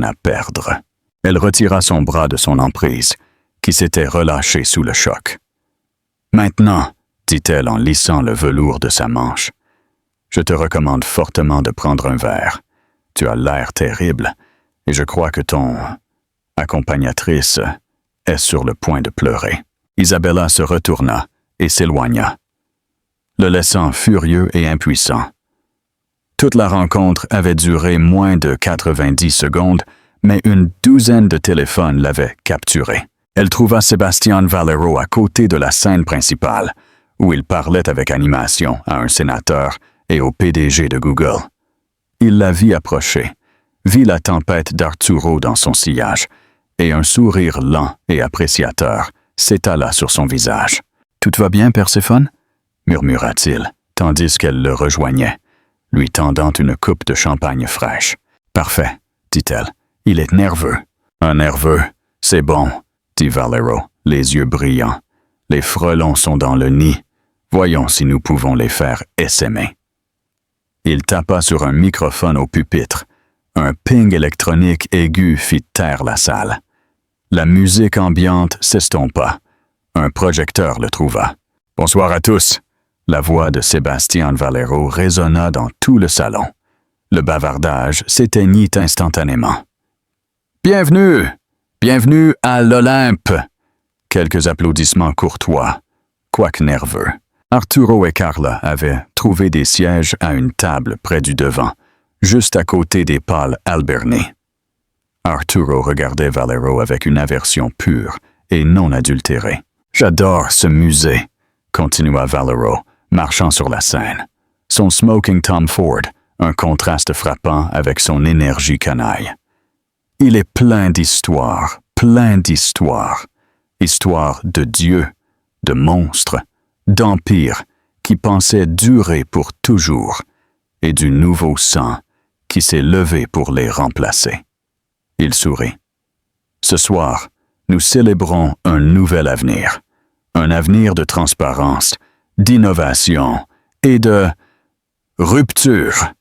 à perdre. » Elle retira son bras de son emprise, qui s'était relâché sous le choc. « Maintenant, » dit-elle en lissant le velours de sa manche, « je te recommande fortement de prendre un verre. Tu as l'air terrible, et je crois que ton accompagnatrice est sur le point de pleurer. » Isabella se retourna et s'éloigna, le laissant furieux et impuissant. Toute la rencontre avait duré moins de 90 secondes, mais une douzaine de téléphones l'avaient capturé. Elle trouva Sebastián Valero à côté de la scène principale, où il parlait avec animation à un sénateur et au PDG de Google. Il la vit approcher, vit la tempête d'Arturo dans son sillage, et un sourire lent et appréciateur s'étala sur son visage. « Tout va bien, Perséphone ?» murmura-t-il, tandis qu'elle le rejoignait, lui tendant une coupe de champagne fraîche. « Parfait, » dit-elle. « Il est nerveux. »« Un nerveux, c'est bon, » dit Valero, les yeux brillants. « Les frelons sont dans le nid. Voyons si nous pouvons les faire essaimer. » Il tapa sur un microphone au pupitre. Un ping électronique aigu fit taire la salle. La musique ambiante s'estompa. Un projecteur le trouva. « Bonsoir à tous !» La voix de Sebastián Valero résonna dans tout le salon. Le bavardage s'éteignit instantanément. « Bienvenue! Bienvenue à l'Olympe !» Quelques applaudissements courtois, quoique nerveux. Arturo et Carla avaient trouvé des sièges à une table près du devant, juste à côté des pâles Alberni. Arturo regardait Valero avec une aversion pure et non adultérée. « J'adore ce musée », continua Valero, marchant sur la scène. Son smoking Tom Ford, un contraste frappant avec son énergie canaille. Il est plein d'histoires, histoire de dieux, de monstres, d'empires qui pensaient durer pour toujours, et du nouveau sang qui s'est levé pour les remplacer. Il sourit. Ce soir, nous célébrons un nouvel avenir, un avenir de transparence, d'innovation et de rupture.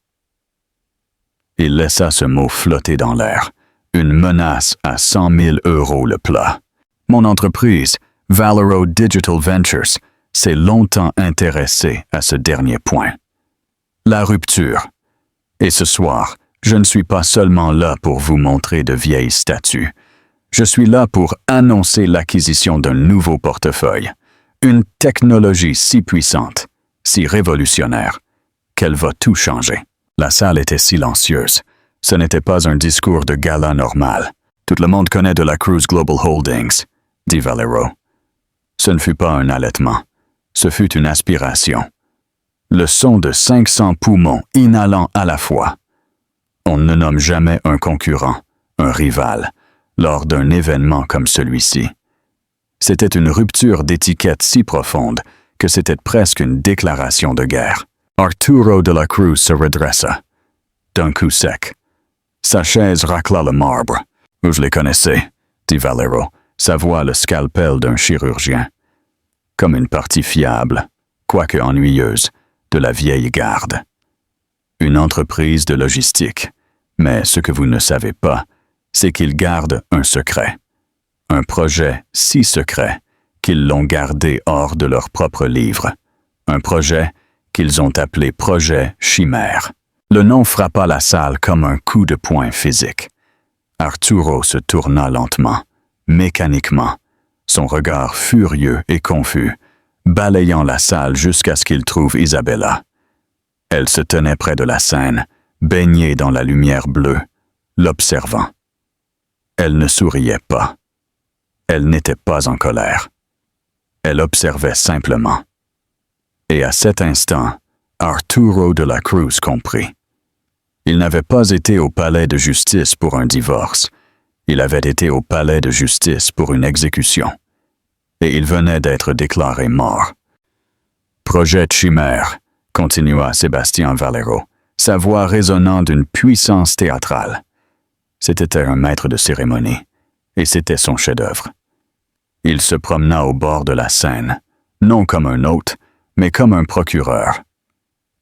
Il laissa ce mot flotter dans l'air, une menace à 100 000 € le plat. Mon entreprise, Valero Digital Ventures, s'est longtemps intéressée à ce dernier point. La rupture. Et ce soir, je ne suis pas seulement là pour vous montrer de vieilles statues. Je suis là pour annoncer l'acquisition d'un nouveau portefeuille, une technologie si puissante, si révolutionnaire, qu'elle va tout changer. La salle était silencieuse. Ce n'était pas un discours de gala normal. Tout le monde connaît de la Cruz Global Holdings, dit Valero. Ce ne fut pas un halètement. Ce fut une aspiration. Le son de 500 poumons inhalant à la fois. On ne nomme jamais un concurrent, un rival, lors d'un événement comme celui-ci. C'était une rupture d'étiquette si profonde que c'était presque une déclaration de guerre. Arturo de la Cruz se redressa, d'un coup sec. Sa chaise racla le marbre. « Vous les connaissez » dit Valero, sa voix le scalpel d'un chirurgien. Comme une partie fiable, quoique ennuyeuse, de la vieille garde. Une entreprise de logistique, mais ce que vous ne savez pas, c'est qu'ils gardent un secret. Un projet si secret qu'ils l'ont gardé hors de leur propre livre. Un projet qu'ils ont appelé Projet Chimère. Le nom frappa la salle comme un coup de poing physique. Arturo se tourna lentement, mécaniquement, son regard furieux et confus, balayant la salle jusqu'à ce qu'il trouve Isabella. Elle se tenait près de la scène, baignée dans la lumière bleue, l'observant. Elle ne souriait pas. Elle n'était pas en colère. Elle observait simplement. Et à cet instant, Arturo de la Cruz comprit. Il n'avait pas été au palais de justice pour un divorce. Il avait été au palais de justice pour une exécution. Et il venait d'être déclaré mort. Projet de chimère, continua Sébastien Valero, sa voix résonnant d'une puissance théâtrale. C'était un maître de cérémonie, et c'était son chef-d'œuvre. Il se promena au bord de la scène, non comme un hôte, mais comme un procureur.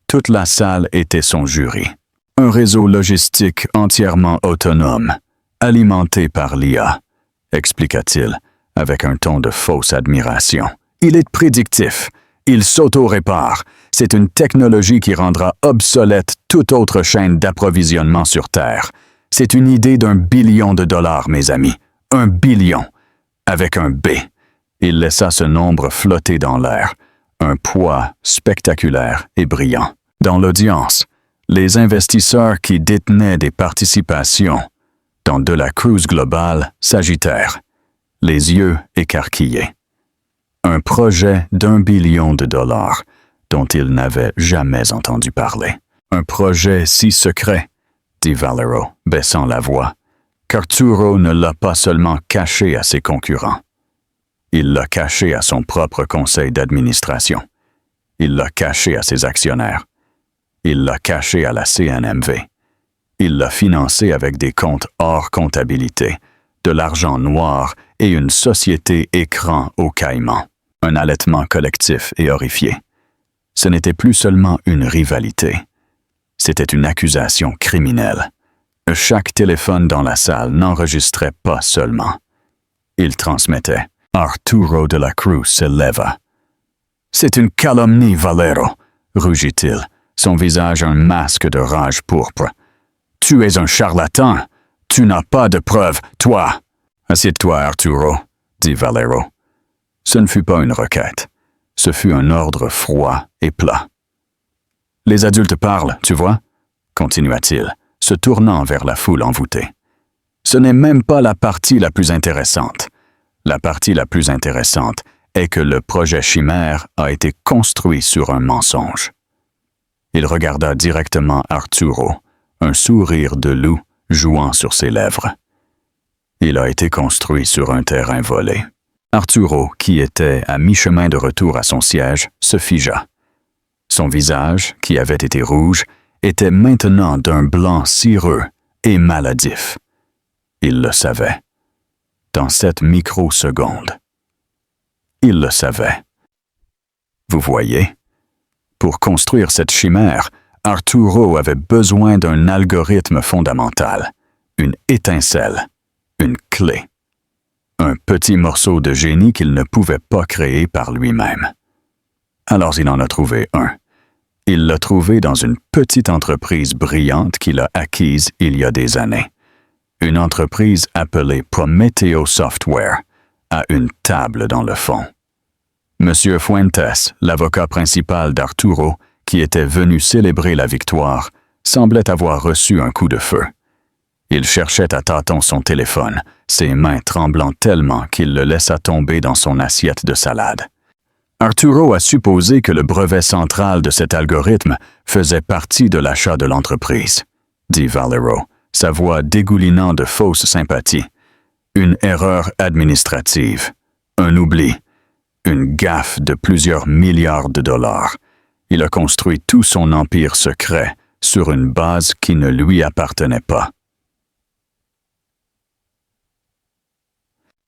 Toute la salle était son jury. Un réseau logistique entièrement autonome, alimenté par l'IA, expliqua-t-il, avec un ton de fausse admiration. Il est prédictif. Il s'auto-répare. C'est une technologie qui rendra obsolète toute autre chaîne d'approvisionnement sur Terre. C'est une idée d'1 billion de dollars, mes amis. 1 billion. Avec un B. Il laissa ce nombre flotter dans l'air. Un poids spectaculaire et brillant. Dans l'audience, les investisseurs qui détenaient des participations dans De la Cruz Global s'agitèrent, les yeux écarquillés. Un projet d'1 billion de dollars dont ils n'avaient jamais entendu parler. Un projet si secret, dit Valero, baissant la voix, qu'Arturo ne l'a pas seulement caché à ses concurrents. Il l'a caché à son propre conseil d'administration. Il l'a caché à ses actionnaires. Il l'a caché à la CNMV. Il l'a financé avec des comptes hors comptabilité, de l'argent noir et une société écran au Caïman. Un halètement collectif et horrifié. Ce n'était plus seulement une rivalité. C'était une accusation criminelle. Chaque téléphone dans la salle n'enregistrait pas seulement. Il transmettait. Arturo de la Cruz se leva. « C'est une calomnie, Valero !» rugit-il, son visage un masque de rage pourpre. « Tu es un charlatan. Tu n'as pas de preuves, toi. »« Assieds-toi, Arturo, » dit Valero. Ce ne fut pas une requête. Ce fut un ordre froid et plat. « Les adultes parlent, tu vois » continua-t-il, se tournant vers la foule envoûtée. « Ce n'est même pas la partie la plus intéressante. La partie la plus intéressante est que le projet chimère a été construit sur un mensonge. » Il regarda directement Arturo, un sourire de loup jouant sur ses lèvres. Il a été construit sur un terrain volé. Arturo, qui était à mi-chemin de retour à son siège, se figea. Son visage, qui avait été rouge, était maintenant d'un blanc cireux et maladif. Il le savait. Dans cette microseconde. Il le savait. Vous voyez? Pour construire cette chimère, Arturo avait besoin d'un algorithme fondamental, une étincelle, une clé. Un petit morceau de génie qu'il ne pouvait pas créer par lui-même. Alors il en a trouvé un. Il l'a trouvé dans une petite entreprise brillante qu'il a acquise il y a des années. Une entreprise appelée Prometeo Software, à une table dans le fond. Monsieur Fuentes, l'avocat principal d'Arturo, qui était venu célébrer la victoire, semblait avoir reçu un coup de feu. Il cherchait à tâtons son téléphone, ses mains tremblant tellement qu'il le laissa tomber dans son assiette de salade. Arturo a supposé que le brevet central de cet algorithme faisait partie de l'achat de l'entreprise, dit Valero, sa voix dégoulinant de fausse sympathie. Une erreur administrative, un oubli, une gaffe de plusieurs milliards de dollars. Il a construit tout son empire secret sur une base qui ne lui appartenait pas.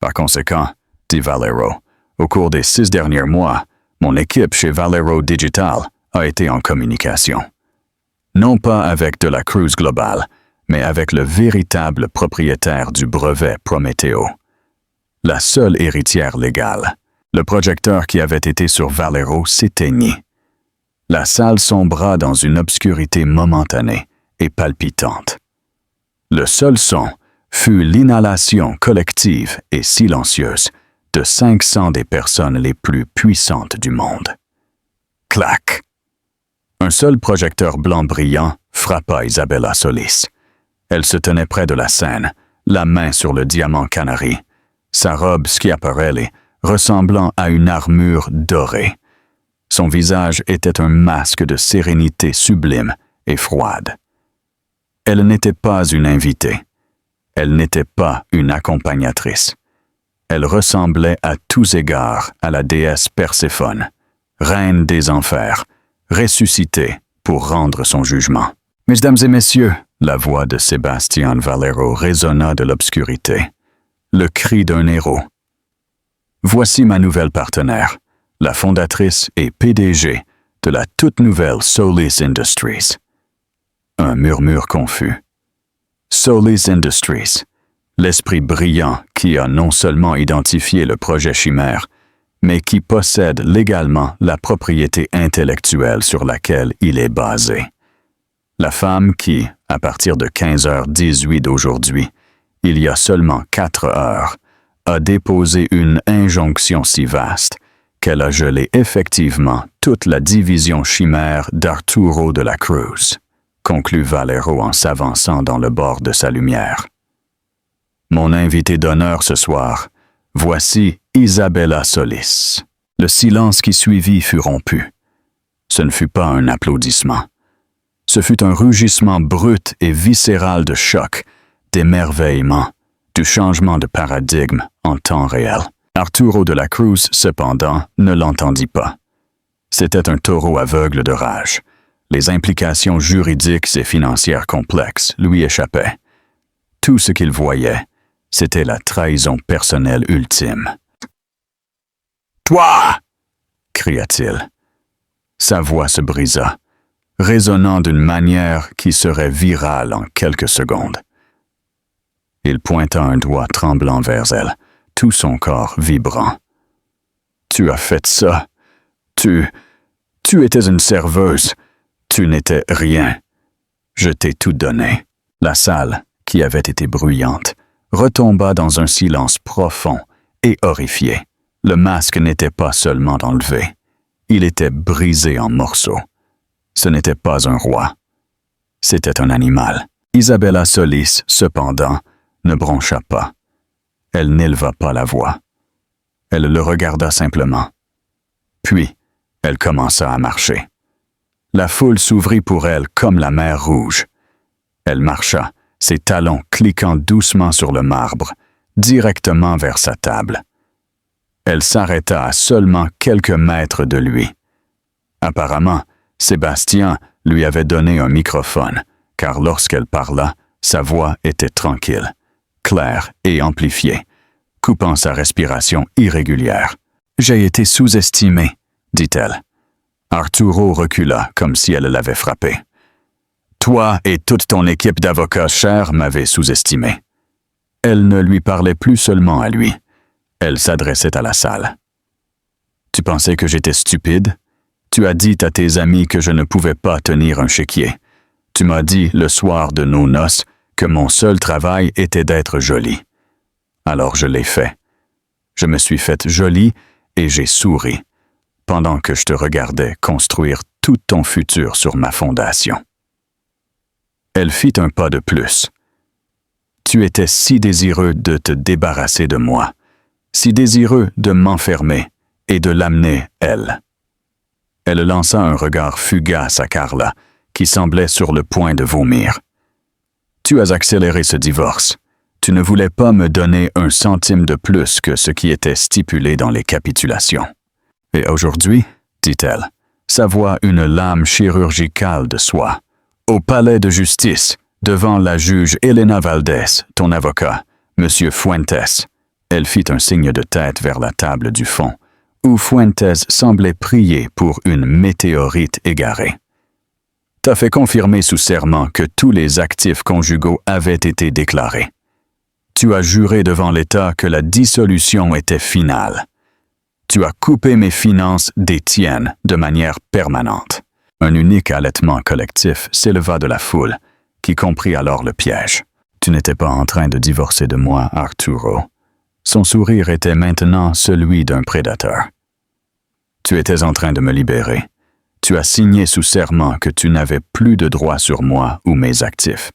Par conséquent, dit Valero, au cours des 6 derniers mois, mon équipe chez Valero Digital a été en communication. Non pas avec De la Cruz Global, mais avec le véritable propriétaire du brevet Prometeo. La seule héritière légale. Le projecteur qui avait été sur Valero s'éteignit. La salle sombra dans une obscurité momentanée et palpitante. Le seul son fut l'inhalation collective et silencieuse de 500 des personnes les plus puissantes du monde. Clac! Un seul projecteur blanc brillant frappa Isabella Solis. Elle se tenait près de la scène, la main sur le diamant canari, sa robe Schiaparelli ressemblant à une armure dorée. Son visage était un masque de sérénité sublime et froide. Elle n'était pas une invitée. Elle n'était pas une accompagnatrice. Elle ressemblait à tous égards à la déesse Perséphone, reine des enfers, ressuscitée pour rendre son jugement. « Mesdames et messieurs », la voix de Sebastian Valero résonna de l'obscurité. Le cri d'un héros. « Voici ma nouvelle partenaire, la fondatrice et PDG de la toute nouvelle Solis Industries. » Un murmure confus. Solis Industries, l'esprit brillant qui a non seulement identifié le projet chimère, mais qui possède légalement la propriété intellectuelle sur laquelle il est basé. La femme qui, à partir de 15h18 d'aujourd'hui, il y a seulement 4 heures, a déposé une injonction si vaste qu'elle a gelé effectivement toute la division chimère d'Arturo de la Cruz, conclut Valero en s'avançant dans le bord de sa lumière. Mon invité d'honneur ce soir, voici Isabella Solis. Le silence qui suivit fut rompu. Ce ne fut pas un applaudissement. Ce fut un rugissement brut et viscéral de choc, d'émerveillement, du changement de paradigme en temps réel. Arturo de la Cruz, cependant, ne l'entendit pas. C'était un taureau aveugle de rage. Les implications juridiques et financières complexes lui échappaient. Tout ce qu'il voyait, c'était la trahison personnelle ultime. « Toi !» cria-t-il. Sa voix se brisa, résonnant d'une manière qui serait virale en quelques secondes. Il pointa un doigt tremblant vers elle, tout son corps vibrant. « Tu as fait ça. Tu étais une serveuse. Tu n'étais rien. Je t'ai tout donné. » La salle, qui avait été bruyante, retomba dans un silence profond et horrifié. Le masque n'était pas seulement enlevé. Il était brisé en morceaux. Ce n'était pas un roi. C'était un animal. Isabella Solis, cependant, ne broncha pas. Elle n'éleva pas la voix. Elle le regarda simplement. Puis, elle commença à marcher. La foule s'ouvrit pour elle comme la mer Rouge. Elle marcha, ses talons cliquant doucement sur le marbre, directement vers sa table. Elle s'arrêta à seulement quelques mètres de lui. Apparemment, Sébastien lui avait donné un microphone, car lorsqu'elle parla, sa voix était tranquille, claire et amplifiée, coupant sa respiration irrégulière. « J'ai été sous-estimée, » dit-elle. Arturo recula comme si elle l'avait frappé. « Toi et toute ton équipe d'avocats chers m'avez sous-estimé. » Elle ne lui parlait plus seulement à lui. Elle s'adressait à la salle. « Tu pensais que j'étais stupide? Tu as dit à tes amis que je ne pouvais pas tenir un chéquier. Tu m'as dit, le soir de nos noces, que mon seul travail était d'être jolie. Alors je l'ai fait. Je me suis faite jolie et j'ai souri, pendant que je te regardais construire tout ton futur sur ma fondation. » Elle fit un pas de plus. « Tu étais si désireux de te débarrasser de moi, si désireux de m'enfermer et de l'amener, elle. » Elle lança un regard fugace à Carla, qui semblait sur le point de vomir. « Tu as accéléré ce divorce. Tu ne voulais pas me donner un centime de plus que ce qui était stipulé dans les capitulations. Et aujourd'hui, dit-elle, sa voix une lame chirurgicale de soie, au palais de justice, devant la juge Elena Valdés, ton avocat, Monsieur Fuentes. » Elle fit un signe de tête vers la table du fond, où Fuentes semblait prier pour une météorite égarée. « T'as fait confirmer sous serment que tous les actifs conjugaux avaient été déclarés. Tu as juré devant l'État que la dissolution était finale. Tu as coupé mes finances des tiennes de manière permanente. » Un unique halètement collectif s'éleva de la foule, qui comprit alors le piège. « Tu n'étais pas en train de divorcer de moi, Arturo. » Son sourire était maintenant celui d'un prédateur. « Tu étais en train de me libérer. Tu as signé sous serment que tu n'avais plus de droit sur moi ou mes actifs.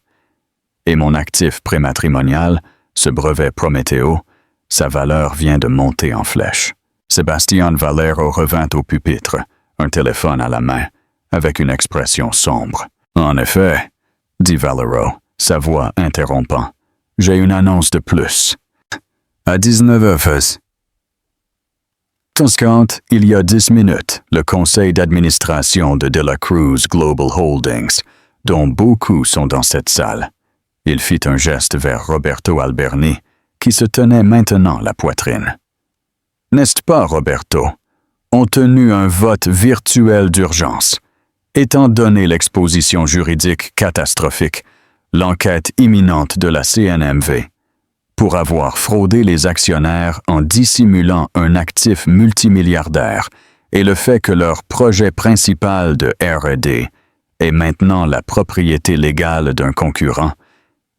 Et mon actif prématrimonial, ce brevet Prométhéo, sa valeur vient de monter en flèche. Sébastien Valero revint au pupitre, un téléphone à la main, avec une expression sombre. En effet, dit Valero, sa voix interrompant, j'ai une annonce de plus. À 19h. Compte, il y a 10 minutes, le conseil d'administration de la Cruz Global Holdings, dont beaucoup sont dans cette salle. Il fit un geste vers Roberto Alberni, qui se tenait maintenant la poitrine. N'est-ce pas, Roberto? Ont tenu un vote virtuel d'urgence. Étant donné l'exposition juridique catastrophique, l'enquête imminente de la CNMV, pour avoir fraudé les actionnaires en dissimulant un actif multimilliardaire et le fait que leur projet principal de R&D est maintenant la propriété légale d'un concurrent,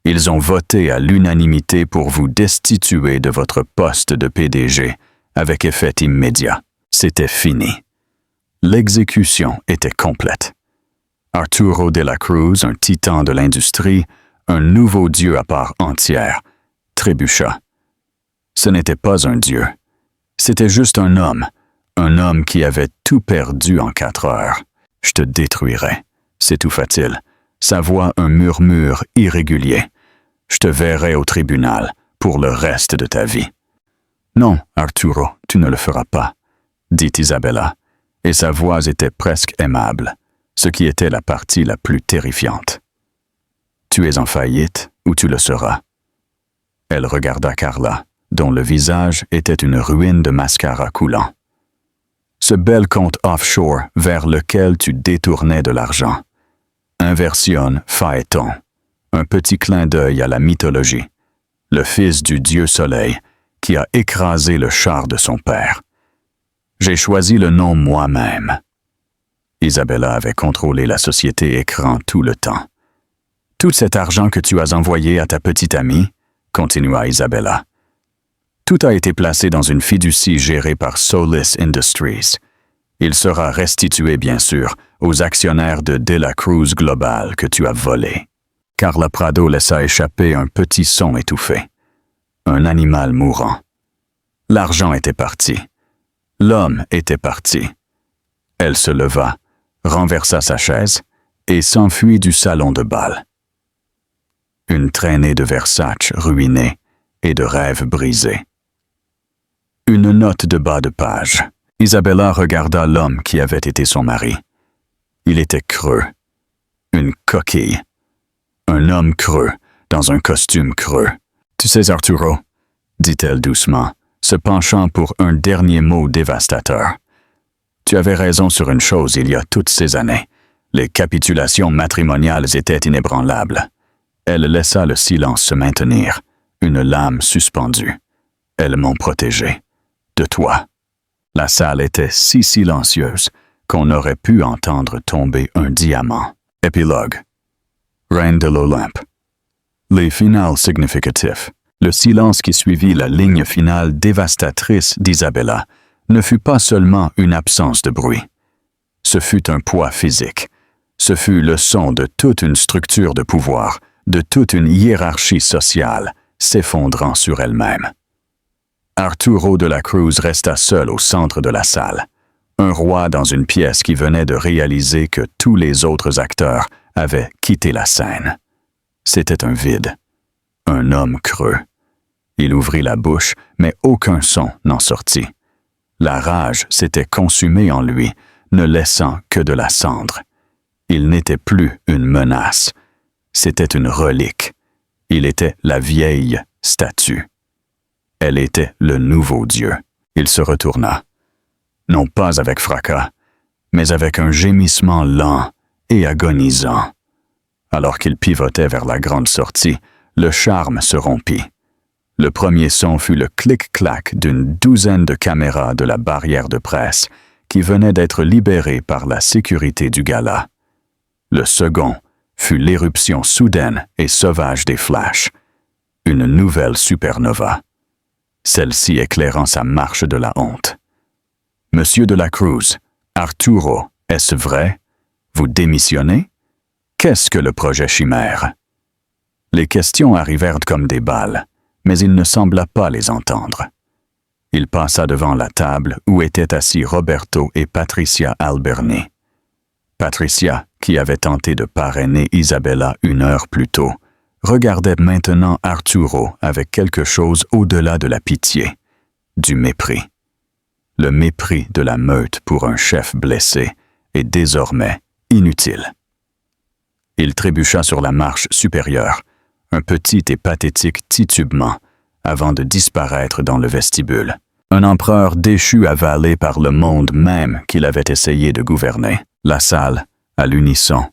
ils ont voté à l'unanimité pour vous destituer de votre poste de PDG avec effet immédiat. C'était fini. L'exécution était complète. Arturo de la Cruz, un titan de l'industrie, un nouveau dieu à part entière, trébucha. Ce n'était pas un dieu. C'était juste un homme qui avait tout perdu en 4 heures. Je te détruirai, s'étouffa-t-il, sa voix un murmure irrégulier. Je te verrai au tribunal pour le reste de ta vie. Non, Arturo, tu ne le feras pas, dit Isabella, et sa voix était presque aimable, ce qui était la partie la plus terrifiante. Tu es en faillite ou tu le seras. Elle regarda Carla, dont le visage était une ruine de mascara coulant. Ce bel compte offshore vers lequel tu détournais de l'argent. Inversion Phaéton, un petit clin d'œil à la mythologie, le fils du dieu soleil qui a écrasé le char de son père. J'ai choisi le nom moi-même. Isabella avait contrôlé la société écran tout le temps. Tout cet argent que tu as envoyé à ta petite amie, continua Isabella, tout a été placé dans une fiducie gérée par Solis Industries. Il sera restitué, bien sûr, aux actionnaires de la Cruz Global que tu as volé. Carla Prado laissa échapper un petit son étouffé. Un animal mourant. L'argent était parti. L'homme était parti. Elle se leva, renversa sa chaise et s'enfuit du salon de bal. Une traînée de Versace ruinée et de rêves brisés. Une note de bas de page. Isabella regarda l'homme qui avait été son mari. Il était creux. Une coquille. Un homme creux, dans un costume creux. Tu sais, Arturo, dit-elle doucement, se penchant pour un dernier mot dévastateur. Tu avais raison sur une chose il y a toutes ces années. Les capitulations matrimoniales étaient inébranlables. Elle laissa le silence se maintenir, une lame suspendue. Elles m'ont protégé. De toi. La salle était si silencieuse qu'on aurait pu entendre tomber un diamant. Épilogue. Reine de l'Olympe. Les finales significatifs. Le silence qui suivit la ligne finale dévastatrice d'Isabella ne fut pas seulement une absence de bruit. Ce fut un poids physique. Ce fut le son de toute une structure de pouvoir, de toute une hiérarchie sociale s'effondrant sur elle-même. Arturo de la Cruz resta seul au centre de la salle, un roi dans une pièce qui venait de réaliser que tous les autres acteurs avaient quitté la scène. C'était un vide, un homme creux. Il ouvrit la bouche, mais aucun son n'en sortit. La rage s'était consumée en lui, ne laissant que de la cendre. Il n'était plus une menace, c'était une relique. Il était la vieille statue. Elle était le nouveau Dieu. Il se retourna. Non pas avec fracas, mais avec un gémissement lent et agonisant. Alors qu'il pivotait vers la grande sortie, le charme se rompit. Le premier son fut le clic-clac d'une douzaine de caméras de la barrière de presse qui venait d'être libérée par la sécurité du gala. Le second fut l'éruption soudaine et sauvage des flashs. Une nouvelle supernova. Celle-ci éclairant sa marche de la honte. Monsieur de la Cruz, Arturo Est-ce vrai? Vous démissionnez? Qu'est-ce que le projet Chimère? Les questions arrivèrent comme des balles, mais il ne sembla pas les entendre. Il passa devant la table où étaient assis Roberto et Patricia Alberni. Patricia, qui avait tenté de parrainer Isabella 1 heure plus tôt, regardait maintenant Arturo avec quelque chose au-delà de la pitié, du mépris. Le mépris de la meute pour un chef blessé est désormais inutile. Il trébucha sur la marche supérieure, un petit et pathétique titubement, avant de disparaître dans le vestibule. Un empereur déchu avalé par le monde même qu'il avait essayé de gouverner. La salle, à l'unisson,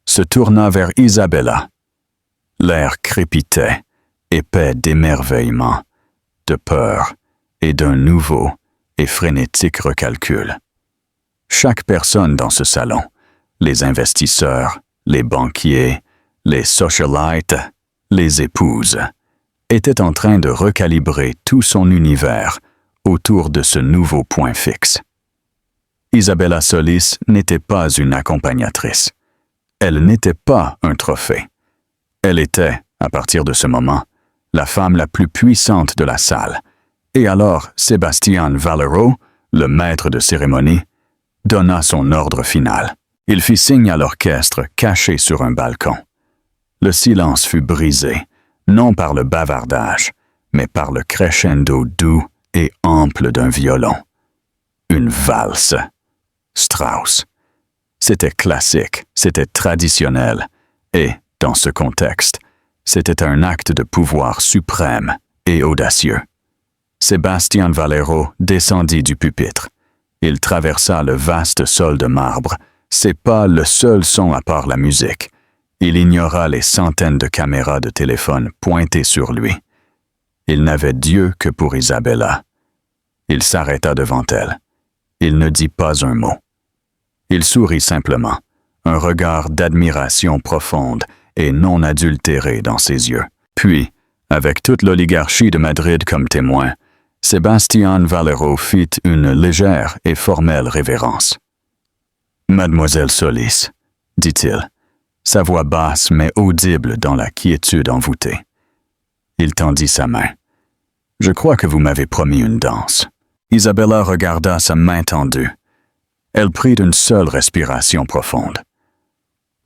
se tourna vers Isabella. L'air crépitait, épais d'émerveillement, de peur et d'un nouveau et frénétique recalcul. Chaque personne dans ce salon, les investisseurs, les banquiers, les socialites, les épouses, était en train de recalibrer tout son univers autour de ce nouveau point fixe. Isabella Solis n'était pas une accompagnatrice. Elle n'était pas un trophée. Elle était, à partir de ce moment, la femme la plus puissante de la salle. Et alors, Sébastien Valero, le maître de cérémonie, donna son ordre final. Il fit signe à l'orchestre caché sur un balcon. Le silence fut brisé, non par le bavardage, mais par le crescendo doux et ample d'un violon. Une valse. Strauss. C'était classique, c'était traditionnel, et, dans ce contexte, c'était un acte de pouvoir suprême et audacieux. Sébastien Valero descendit du pupitre. Il traversa le vaste sol de marbre. C'est pas le seul son à part la musique. Il ignora les centaines de caméras de téléphone pointées sur lui. Il n'avait Dieu que pour Isabella. Il s'arrêta devant elle. Il ne dit pas un mot. Il sourit simplement, un regard d'admiration profonde et non adultéré dans ses yeux. Puis, avec toute l'oligarchie de Madrid comme témoin, Sébastien Valero fit une légère et formelle révérence. « Mademoiselle Solis, dit-il, sa voix basse mais audible dans la quiétude envoûtée. Il tendit sa main. « Je crois que vous m'avez promis une danse. » Isabella regarda sa main tendue. Elle prit une seule respiration profonde.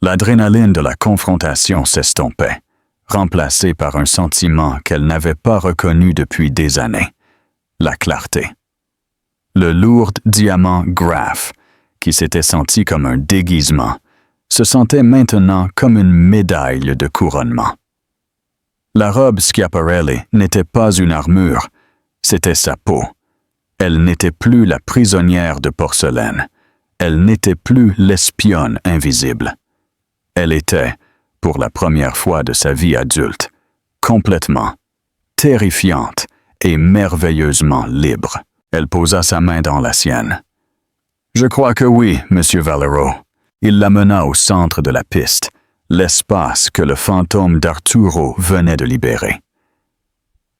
L'adrénaline de la confrontation s'estompait, remplacée par un sentiment qu'elle n'avait pas reconnu depuis des années, la clarté. Le lourd diamant Graff, qui s'était senti comme un déguisement, se sentait maintenant comme une médaille de couronnement. La robe Schiaparelli n'était pas une armure, c'était sa peau. Elle n'était plus la prisonnière de porcelaine. Elle n'était plus l'espionne invisible. Elle était, pour la première fois de sa vie adulte, complètement, terrifiante et merveilleusement libre. Elle posa sa main dans la sienne. « Je crois que oui, Monsieur Valero. » Il la mena au centre de la piste, l'espace que le fantôme d'Arturo venait de libérer.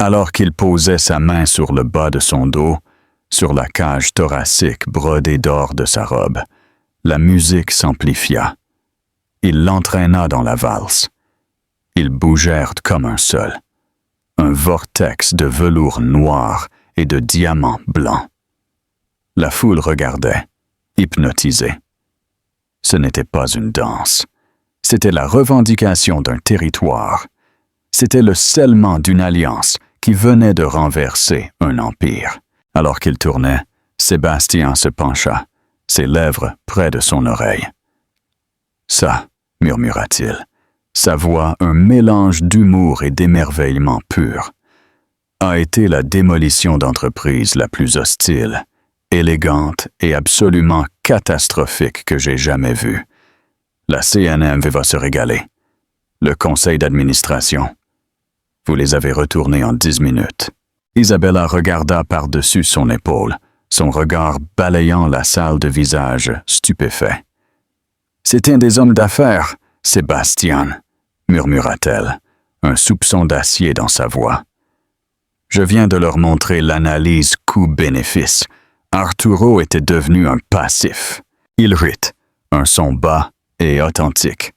Alors qu'il posait sa main sur le bas de son dos, sur la cage thoracique brodée d'or de sa robe, la musique s'amplifia. Il l'entraîna dans la valse. Ils bougèrent comme un seul. Un vortex de velours noir et de diamants blancs. La foule regardait, hypnotisée. Ce n'était pas une danse. C'était la revendication d'un territoire. C'était le scellement d'une alliance qui venait de renverser un empire. Alors qu'il tournait, Sébastien se pencha, ses lèvres près de son oreille. « Ça, murmura-t-il, sa voix un mélange d'humour et d'émerveillement pur, a été la démolition d'entreprise la plus hostile, élégante et absolument catastrophique que j'ai jamais vue. La CNMV va se régaler. Le conseil d'administration. Vous les avez retournés en 10 minutes. » Isabella regarda par-dessus son épaule, son regard balayant la salle de visage stupéfait. « C'est un des hommes d'affaires, Sébastien, » murmura-t-elle, un soupçon d'acier dans sa voix. « Je viens de leur montrer l'analyse coût-bénéfice. Arturo était devenu un passif. » Il rit, un son bas et authentique.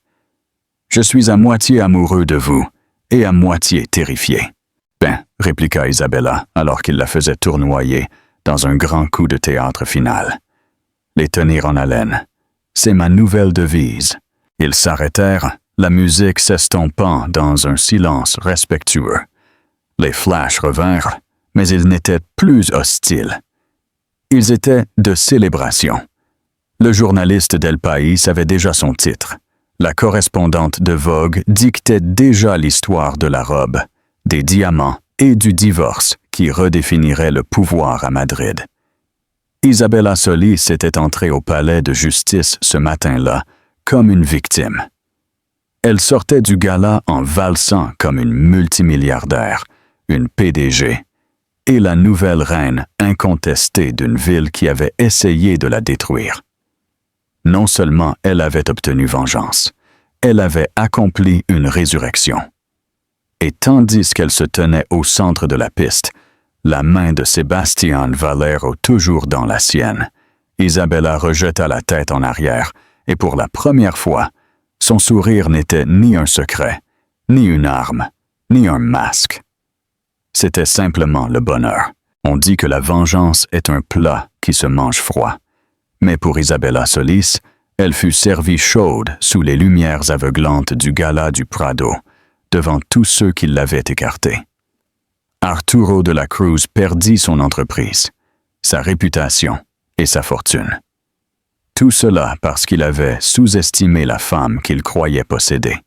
« Je suis à moitié amoureux de vous et à moitié terrifié. » « Ben, » répliqua Isabella alors qu'il la faisait tournoyer dans un grand coup de théâtre final. « Les tenir en haleine, c'est ma nouvelle devise. » Ils s'arrêtèrent, la musique s'estompant dans un silence respectueux. Les flashs revinrent, mais ils n'étaient plus hostiles. Ils étaient de célébration. Le journaliste d'El País avait déjà son titre. La correspondante de Vogue dictait déjà l'histoire de la robe, des diamants et du divorce qui redéfinirait le pouvoir à Madrid. Isabella Solis était entrée au palais de justice ce matin-là comme une victime. Elle sortait du gala en valsant comme une multimilliardaire, une PDG, et la nouvelle reine incontestée d'une ville qui avait essayé de la détruire. Non seulement elle avait obtenu vengeance, elle avait accompli une résurrection. Et tandis qu'elle se tenait au centre de la piste, la main de Sebastián Valero toujours dans la sienne, Isabella rejeta la tête en arrière, et pour la première fois, son sourire n'était ni un secret, ni une arme, ni un masque. C'était simplement le bonheur. On dit que la vengeance est un plat qui se mange froid. Mais pour Isabella Solis, elle fut servie chaude sous les lumières aveuglantes du gala du Prado, devant tous ceux qui l'avaient écartée. Arturo de la Cruz perdit son entreprise, sa réputation et sa fortune. Tout cela parce qu'il avait sous-estimé la femme qu'il croyait posséder.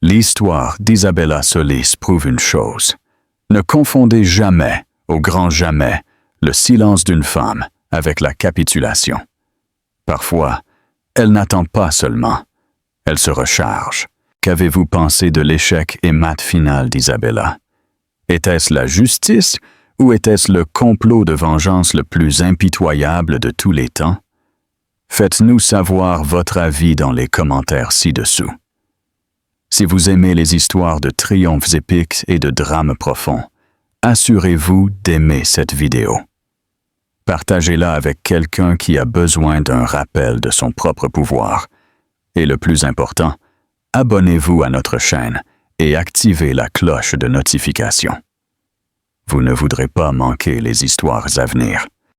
L'histoire d'Isabella Solis prouve une chose. Ne confondez jamais, au grand jamais, le silence d'une femme avec la capitulation. Parfois, elle n'attend pas seulement, elle se recharge. Qu'avez-vous pensé de l'échec et mat final d'Isabella? Était-ce la justice ou était-ce le complot de vengeance le plus impitoyable de tous les temps? Faites-nous savoir votre avis dans les commentaires ci-dessous. Si vous aimez les histoires de triomphes épiques et de drames profonds, assurez-vous d'aimer cette vidéo. Partagez-la avec quelqu'un qui a besoin d'un rappel de son propre pouvoir. Et le plus important, abonnez-vous à notre chaîne et activez la cloche de notification. Vous ne voudrez pas manquer les histoires à venir.